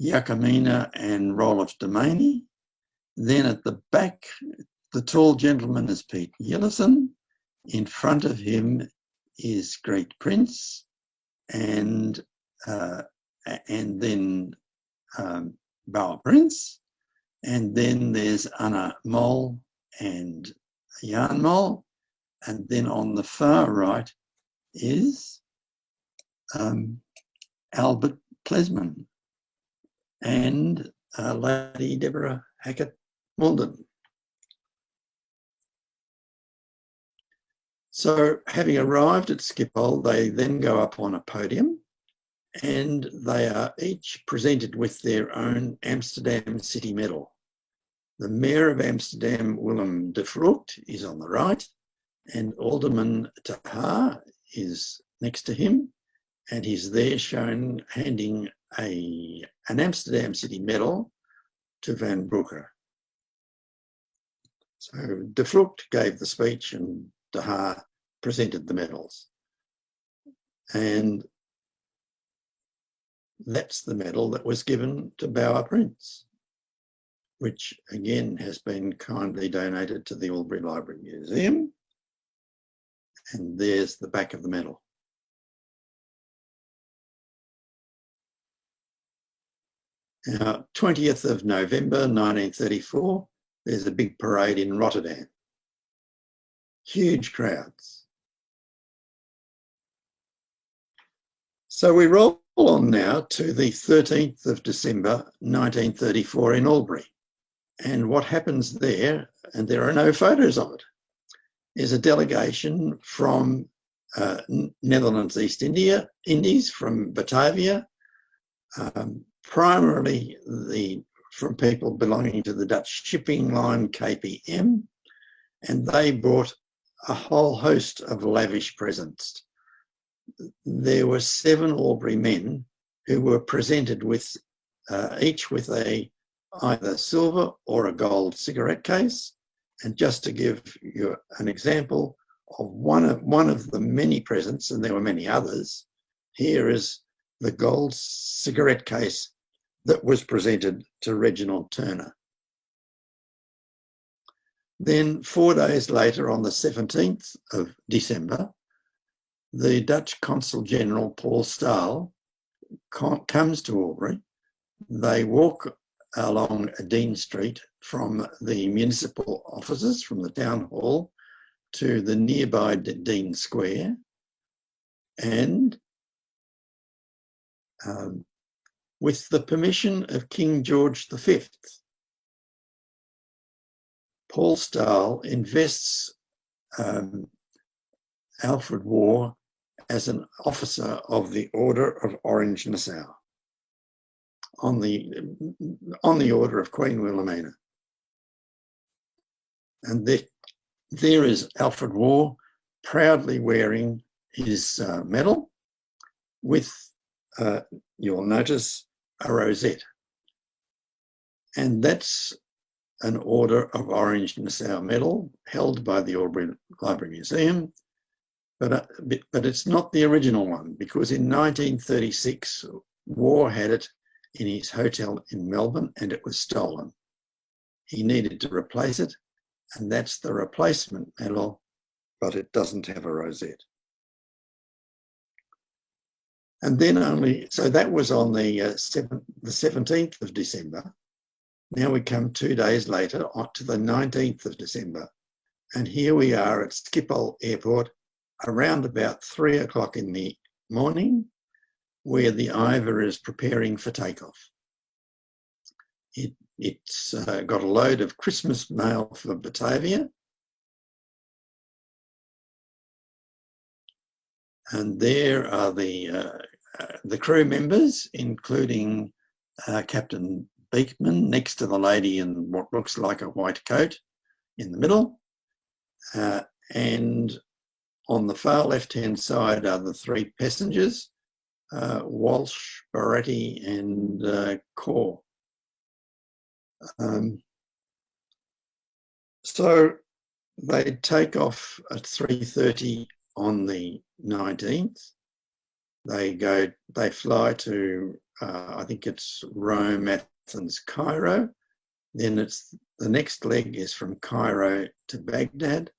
Jacquemina and Rolf Domaney. Then at the back, the tall gentleman is Piet Jellison. In front of him is Great Prince, and then Bauer Prince, and then there's Anna Mol and Jan Mol, and then on the far right is Albert Plesman and Lady Deborah Hackett Mulden. So having arrived at Schiphol, they then go up on a podium and they are each presented with their own Amsterdam City Medal. The Mayor of Amsterdam, Willem de Vrucht, is on the right, and Alderman de Haar is next to him, and he's there shown handing an Amsterdam City Medal to Van Broeke. So de Vrucht gave the speech and de Haar presented the medals. And that's the medal that was given to Bauer Prince, which again has been kindly donated to the Albury Library Museum. And there's the back of the medal. Now, 20th of November 1934, there's a big parade in Rotterdam. Huge crowds. So we roll on now to the 13th of December 1934 in Albury. And what happens there, and there are no photos of it, is a delegation from Netherlands East Indies, from Batavia, primarily from people belonging to the Dutch shipping line KPM, and they brought a whole host of lavish presents. There were 7 Albury men who were presented with each with either silver or a gold cigarette case. And just to give you an example of one of the many presents, and there were many others, here is the gold cigarette case that was presented to Reginald Turner. Then 4 days later, on the 17th of December, the Dutch Consul General, Paul Staal, comes to Albury. They walk along Dean Street from the municipal offices, from the town hall, to the nearby Dean Square, and with the permission of King George V, Paul Staal invests Alfred Waugh as an officer of the Order of Orange-Nassau, on the order of Queen Wilhelmina. And there is Alfred Waugh proudly wearing his medal with, you'll notice, a rosette. And that's an Order of Orange-Nassau medal held by the Albury Library Museum, but it's not the original one, because in 1936, Waugh had it in his hotel in Melbourne and it was stolen. He needed to replace it, and that's the replacement medal, but it doesn't have a rosette. And then so that was on the 17th of December. Now we come 2 days later on to the 19th of December. And here we are at Schiphol Airport around about 3 o'clock in the morning, where the Uiver is preparing for takeoff. It's got a load of Christmas mail for Batavia. And there are the crew members, including Captain Beekman, next to the lady in what looks like a white coat in the middle. And on the far left-hand side are the 3 passengers, Walsh, Baretti and Core. So they take off at 3:30 on the 19th. They fly to, I think it's Rome, Athens, Cairo. Then the next leg is from Cairo to Baghdad,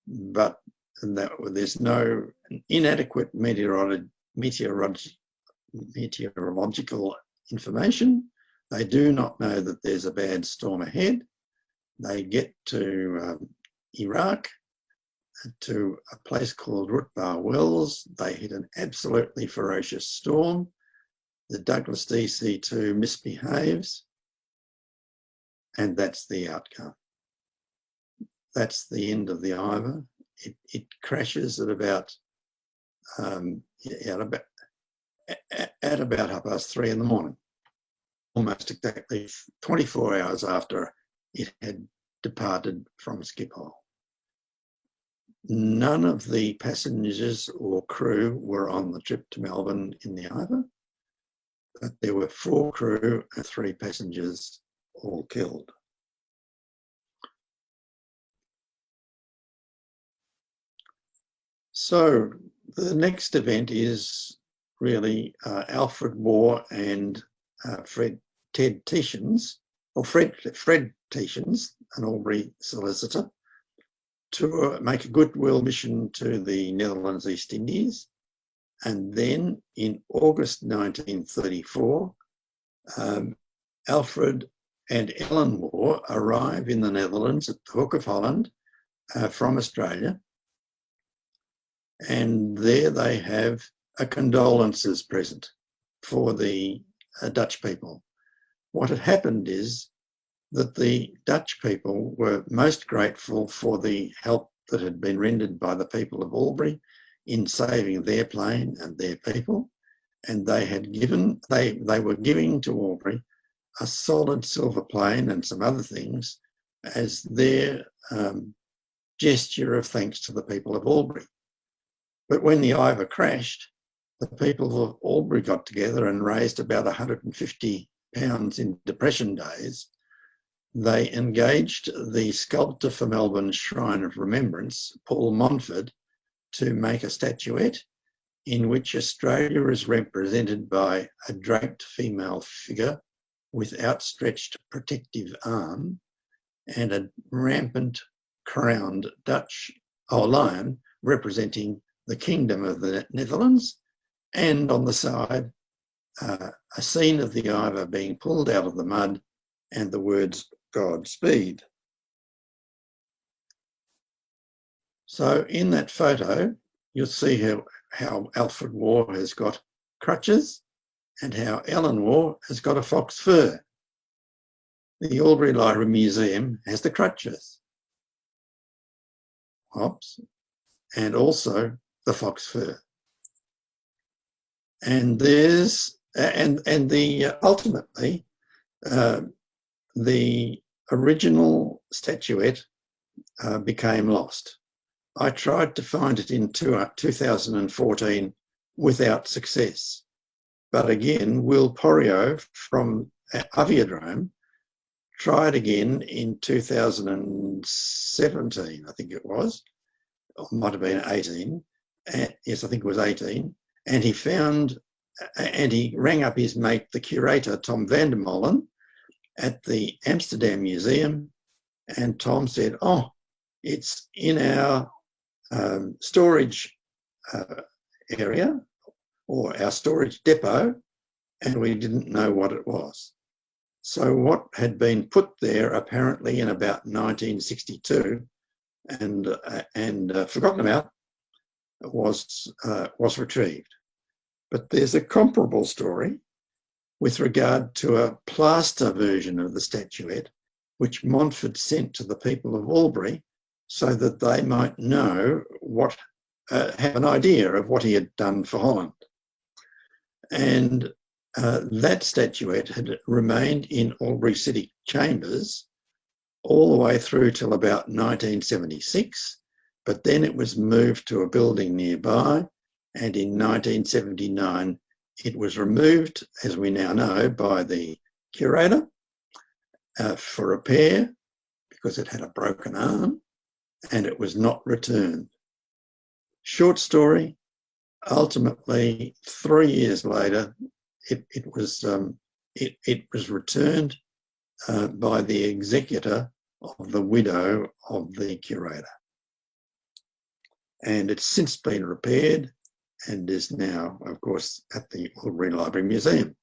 but there's no inadequate meteorological information. They do not know that there's a bad storm ahead. They get to Iraq, to a place called Rutbar Wells. They hit an absolutely ferocious storm. The Douglas DC-2 misbehaves, and that's the outcome. That's the end of the Uiver. it crashes at about at about 3:30 in the morning, almost exactly 24 hours after it had departed from Schiphol. None of the passengers or crew were on the trip to Melbourne in the Uiver, but there were 4 crew and 3 passengers all killed. So the next event is really Alfred Waugh and Fred Tietjens, an Albury solicitor, to make a goodwill mission to the Netherlands East Indies. And then in August 1934, Alfred and Ellen Waugh arrive in the Netherlands at the Hook of Holland from Australia. And there they have a condolences present for the Dutch people. What had happened is that the Dutch people were most grateful for the help that had been rendered by the people of Albury in saving their plane and their people, and they were giving to Albury a solid silver plane and some other things as their gesture of thanks to the people of Albury. But when the Uiver crashed, the people of Albury got together and raised about £150 in Depression days. They engaged the sculptor for Melbourne's Shrine of Remembrance, Paul Montford, to make a statuette in which Australia is represented by a draped female figure with outstretched protective arm and a rampant crowned Dutch lion representing the Kingdom of the Netherlands, and on the side a scene of the Uiver being pulled out of the mud and the words Godspeed. So in that photo, you'll see how Alfred Waugh has got crutches and how Ellen Waugh has got a fox fur. The Albury Library Museum has the crutches, and also the fox fur. And ultimately the original statuette became lost. I tried to find it in 2014 without success. But again, Will Porio from Aviodrome tried again in 2017, I think it was, or might have been 18. Yes, I think it was 18. And he rang up his mate, the curator, Tom van der Molen, at the Amsterdam Museum. And Tom said, oh, it's in our storage area, or our storage depot, and we didn't know what it was. So what had been put there apparently in about 1962 and forgotten about was retrieved. But there's a comparable story with regard to a plaster version of the statuette, which Montford sent to the people of Albury so that they might know have an idea of what he had done for Holland. And that statuette had remained in Albury City Chambers all the way through till about 1976, but then it was moved to a building nearby, and in 1979 it was removed, as we now know, by the curator for repair because it had a broken arm, and it was not returned. Short story, ultimately 3 years later it was returned by the executor of the widow of the curator, and it's since been repaired and is now, of course, at the Albury Library Museum.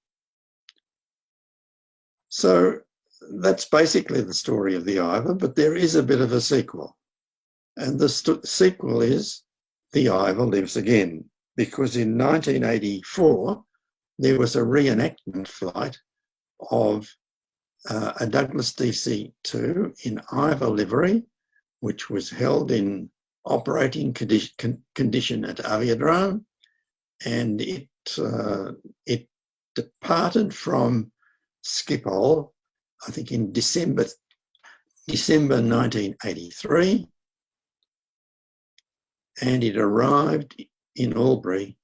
So that's basically the story of the Uiver, but there is a bit of a sequel, and the sequel is the Uiver lives again, because in 1984 there was a reenactment flight of a Douglas DC-2 in Uiver livery, which was held in operating condition at Aviodrome, and it departed from Schiphol, I think in December 1983, and it arrived in Albury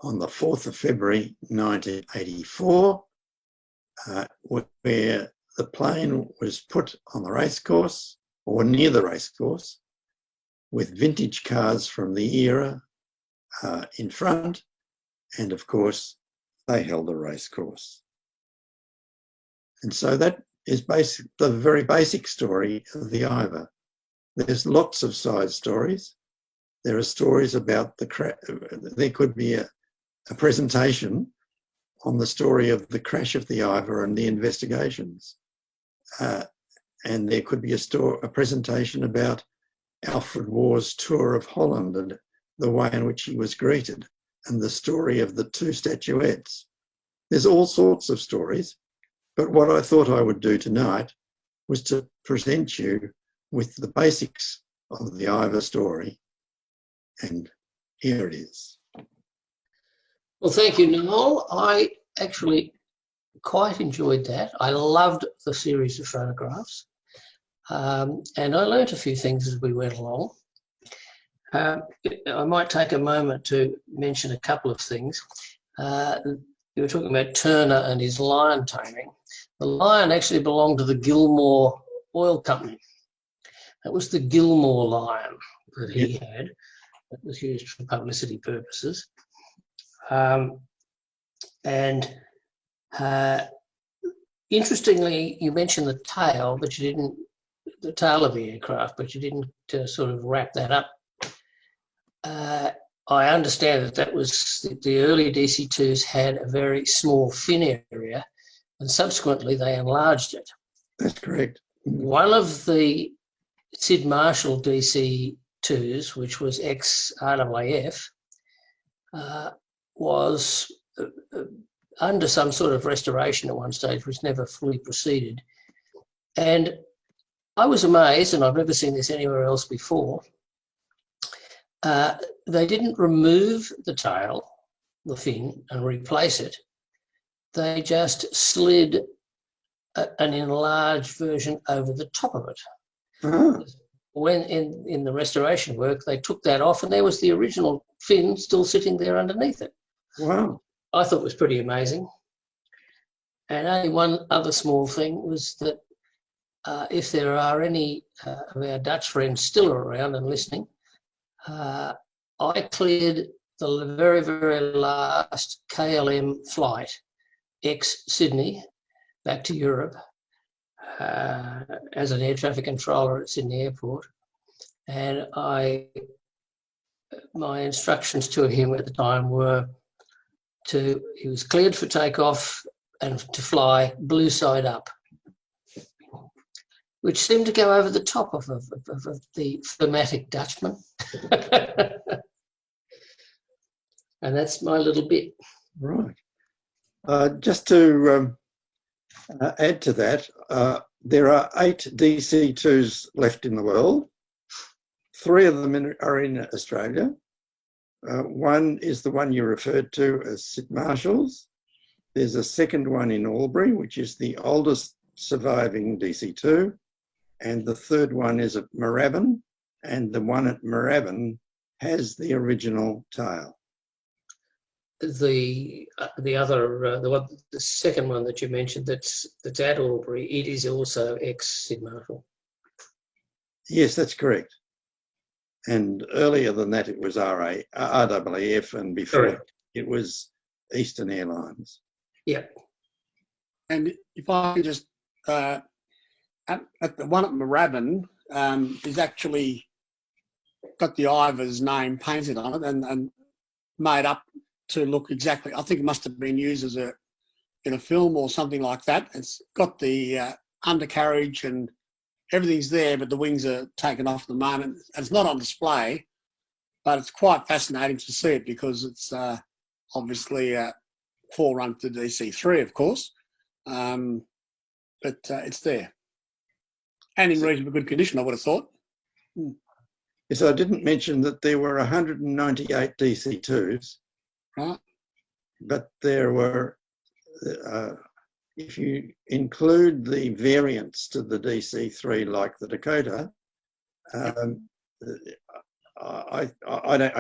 on the 4th of February 1984, where the plane was put on the racecourse, or near the racecourse, with vintage cars from the era in front, and of course they held the racecourse. And so that is the very basic story of the Uiver. There's lots of side stories. There are stories about there could be a presentation on the story of the crash of the Uiver and the investigations. And there could be a presentation about Alfred War's tour of Holland and the way in which he was greeted, and the story of the two statuettes. There's all sorts of stories, but what I thought I would do tonight was to present you with the basics of the Uiver story, and here it is. Well, thank you, Noel. I actually quite enjoyed that. I loved the series of photographs, and I learnt a few things as we went along. I might take a moment to mention a couple of things. You were talking about Turner and his lion taming. The lion actually belonged to the Gilmore Oil Company. That was the Gilmore lion that he had, that was used for publicity purposes. Interestingly, you mentioned the tail, but you didn't, the tail of the aircraft, but you didn't sort of wrap that up. I understand that was the early DC-2s had a very small fin area, and subsequently they enlarged it. That's correct. One of the Sid Marshall DC-2s, which was ex-RAAF, was under some sort of restoration at one stage, which never fully proceeded. And I was amazed, and I've never seen this anywhere else before. They didn't remove the tail, the fin, and replace it. They just slid an enlarged version over the top of it. Uh-huh. When in the restoration work, they took that off, and there was the original fin still sitting there underneath it. Wow. I thought it was pretty amazing. And only one other small thing was that if there are any of our Dutch friends still around and listening, I cleared the very, very last KLM flight, ex-Sydney, back to Europe as an air traffic controller at Sydney Airport. And my instructions to him at the time were he was cleared for takeoff and to fly blue side up, which seemed to go over the top of the phlegmatic Dutchman. And that's my little bit. Right. Just to add to that, there are 8 DC-2s left in the world. 3 of them are in Australia. One is the one you referred to as Sid Marshall's. There's a second one in Albury, which is the oldest surviving DC-2. And the third one is at Moorabbin, and the one at Moorabbin has the original tail. The second one that you mentioned that's at Albury, it is also ex-Sid Marshall. Yes, that's correct. And earlier than that, it was RAAF, and before correct. It was Eastern Airlines. Yeah. And if I can just, at the one at Moorabbin is actually got the Uiver's name painted on it and made up to look exactly. I think it must have been used as in a film or something like that. It's got the undercarriage and everything's there, but the wings are taken off at the moment. It's not on display, but it's quite fascinating to see it because it's obviously a forerunner to DC-3, of course, but it's there. And in reasonably good condition, I would have thought. Yes, I didn't mention that there were 198 DC2s, Right. but there were, if you include the variants to the DC3, like the Dakota, I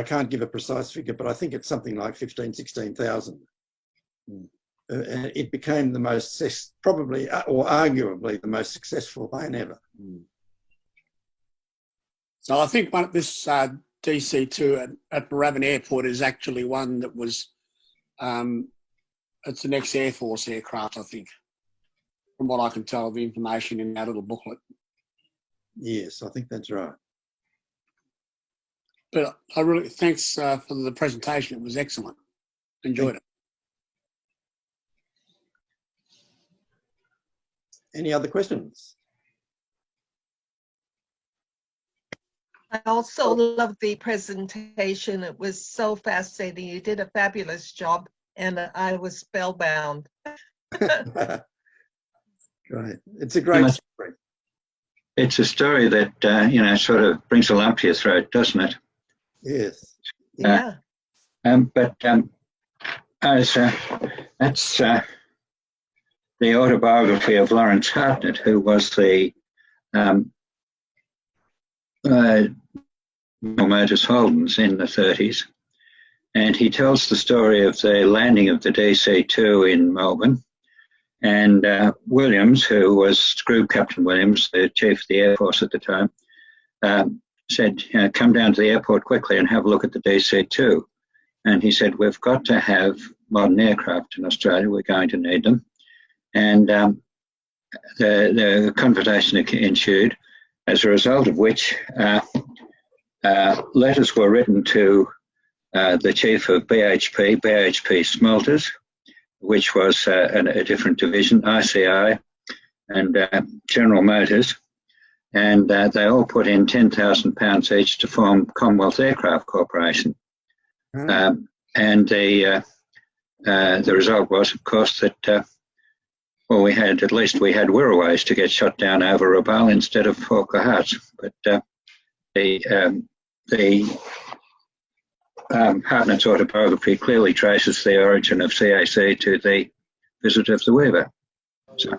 can't give a precise figure, but I think it's something like 15,000, 16,000. It became the most, probably, or arguably, the most successful plane ever. So I think this DC2 at Moorabbin Airport is actually one that was, it's an ex-Air Force aircraft, I think, from what I can tell of the information in that little booklet. Yes, I think that's right. But I really, thanks for the presentation. It was excellent. Enjoyed it. Any other questions? I also loved the presentation. It was so fascinating. You did a fabulous job, and I was spellbound. Great. It's a great story. It's a story that, sort of brings a lump to your throat, doesn't it? Yes. Yeah. That's the autobiography of Lawrence Hartnett, who was the Motors Holdens in the 30s. And he tells the story of the landing of the DC-2 in Melbourne. And Williams, who was Group Captain Williams, the chief of the Air Force at the time, said, come down to the airport quickly and have a look at the DC-2. And he said, we've got to have modern aircraft in Australia. We're going to need them. And the conversation ensued, as a result of which letters were written to the chief of BHP Smelters, which was a different division, ICI, and General Motors. And they all put in £10,000 each to form Commonwealth Aircraft Corporation. And the result was, of course, that we had Wirraways to get shot down over Rabaul instead of Hawker Harts. But the Hartnett's autobiography clearly traces the origin of CAC to the visit of the Uiver. So,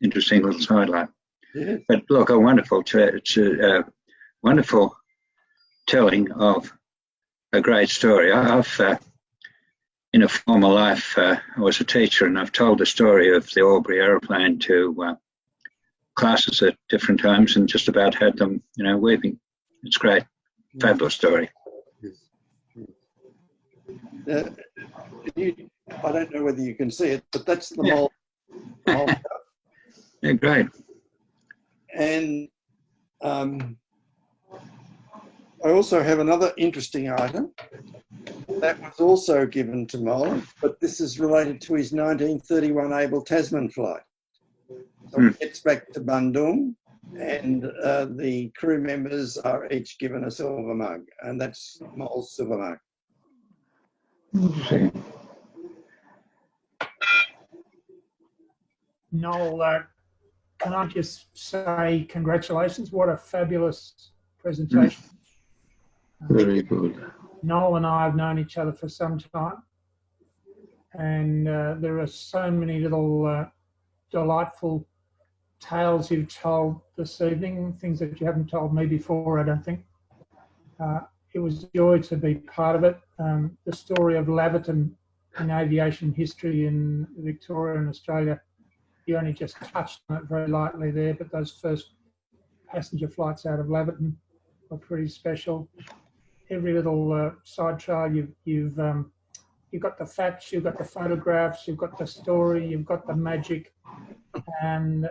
interesting little sideline. Yeah. But look, a wonderful telling of a great story. I've in a former life, I was a teacher, and I've told the story of the Albury aeroplane to classes at different times, and just about had them, weeping. It's great, fabulous story. I don't know whether you can see it, but that's the mole. Yeah, great. And I also have another interesting item that was also given to Noel, but this is related to his 1931 Abel Tasman flight. So he gets back to Bandung, and the crew members are each given a silver mug, and that's Noel's silver mug. Noel, can I just say congratulations? What a fabulous presentation. Very good. Noel and I have known each other for some time, and there are so many little delightful tales you've told this evening, things that you haven't told me before, I don't think. It was a joy to be part of it. The story of Laverton in aviation history in Victoria and Australia, you only just touched on it very lightly there, but those first passenger flights out of Laverton were pretty special. Every little side trail you've got the facts, you've got the photographs, you've got the story, you've got the magic, and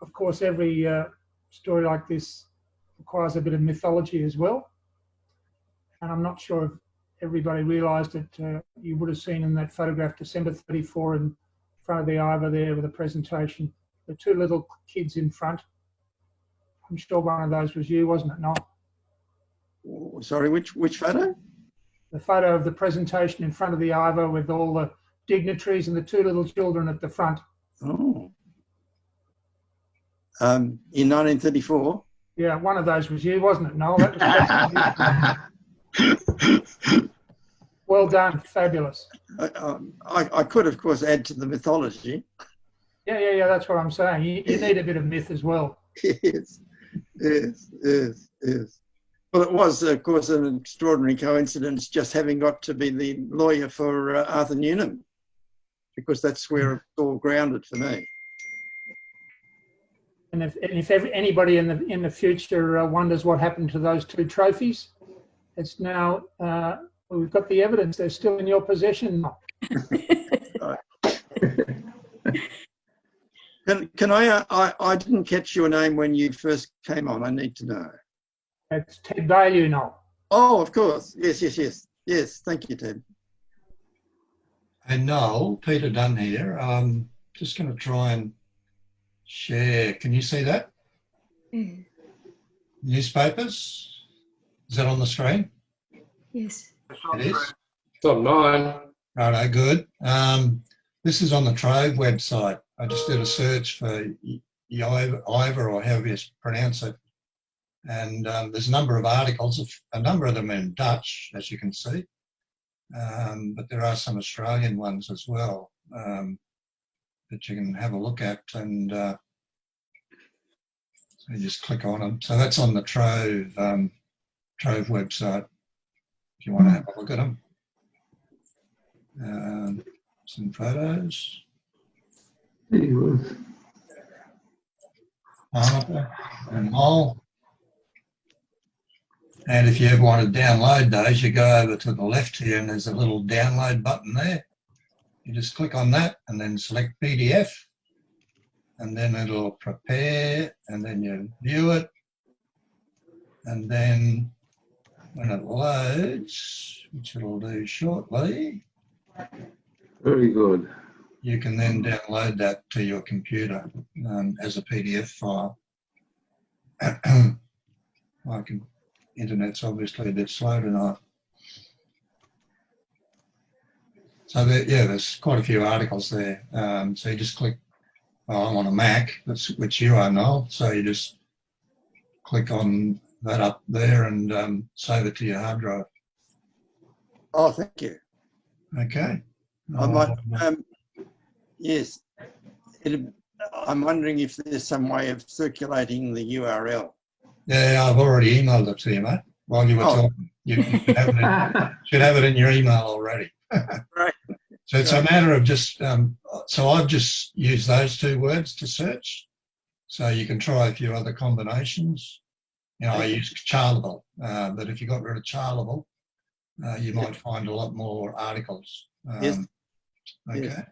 of course every story like this requires a bit of mythology as well. And I'm not sure if everybody realised that you would have seen in that photograph December 34 in front of the Uiver there with a presentation, the two little kids in front. I'm sure one of those was you, wasn't it, Noel? Sorry, which photo? The photo of the presentation in front of the Uiver with all the dignitaries and the two little children at the front. Oh. In 1934? Yeah, one of those was you, wasn't it, Noel? That was well done, fabulous. I could, of course, add to the mythology. Yeah, that's what I'm saying. You need a bit of myth as well. Yes, yes. Well, it was, of course, an extraordinary coincidence just having got to be the lawyer for Arthur Newnham, because that's where it's all grounded for me. And if anybody in the future wonders what happened to those 2 trophies, it's now we've got the evidence. They're still in your possession. Can I didn't catch your name when you first came on. I need to know. It's Ted Bailey, Noel. Oh, of course. Yes. Thank you, Ted. And Noel, Peter Dunn here. Just going to try and share. Can you see that? Yeah. Newspapers. Is that on the screen? Yes. It is. It's on mine. Righto, good. This is on the Trove website. I just did a search for Uiver, or however you pronounce it. And there's a number of articles, a number of them in Dutch, as you can see. But there are some Australian ones as well that you can have a look at. And so you just click on them. So that's on the Trove website, if you want to have a look at them. Some photos. And all. And if you ever want to download those, you go over to the left here and there's a little download button there. You just click on that and then select PDF, and then it'll prepare, and then you view it. And then when it loads, which it'll do shortly. Very good. You can then download that to your computer as a PDF file. Internet's obviously a bit slow tonight. So there's quite a few articles there. So you just click, well, I'm on a Mac, which you are, Noel. So you just click on that up there and save it to your hard drive. Oh, thank you. Okay. I might, yes. I'm wondering if there's some way of circulating the URL. Yeah, I've already emailed it to you, mate. While you were talking, you should have it in your email already. Right. So it's a matter of just, so I've just used those 2 words to search. So you can try a few other combinations. You know, I used charlable, but if you got rid of charlable, you might find a lot more articles. Yes. Okay.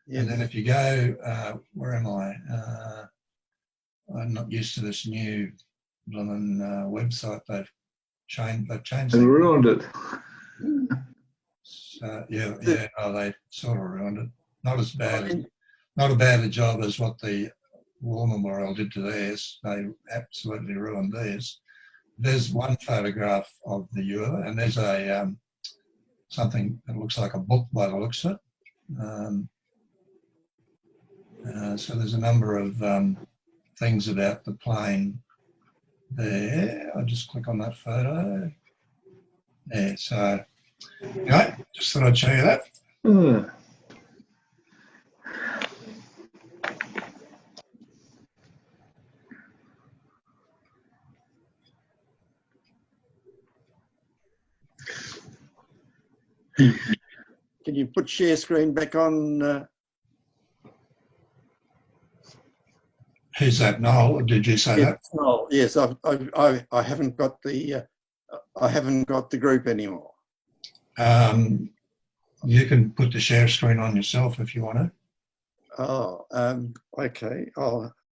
Yes. And then if you go, where am I? I'm not used to this new website. They've changed And ruined it. So, they sort of ruined it. Not as bad a job as what the Warmer Memorial did to theirs. They absolutely ruined theirs. There's one photograph of the Uiver, and there's a something that looks like a book by the looks of it. So there's a number of things about the plane there. I'll just click on that photo. Yeah, so anyway, just thought I'd show you that. Can you put share screen back on? Who's that, Noel? Did you say that? Oh, yes. I haven't got the group anymore. You can put the share screen on yourself if you want to. Oh, okay. I'll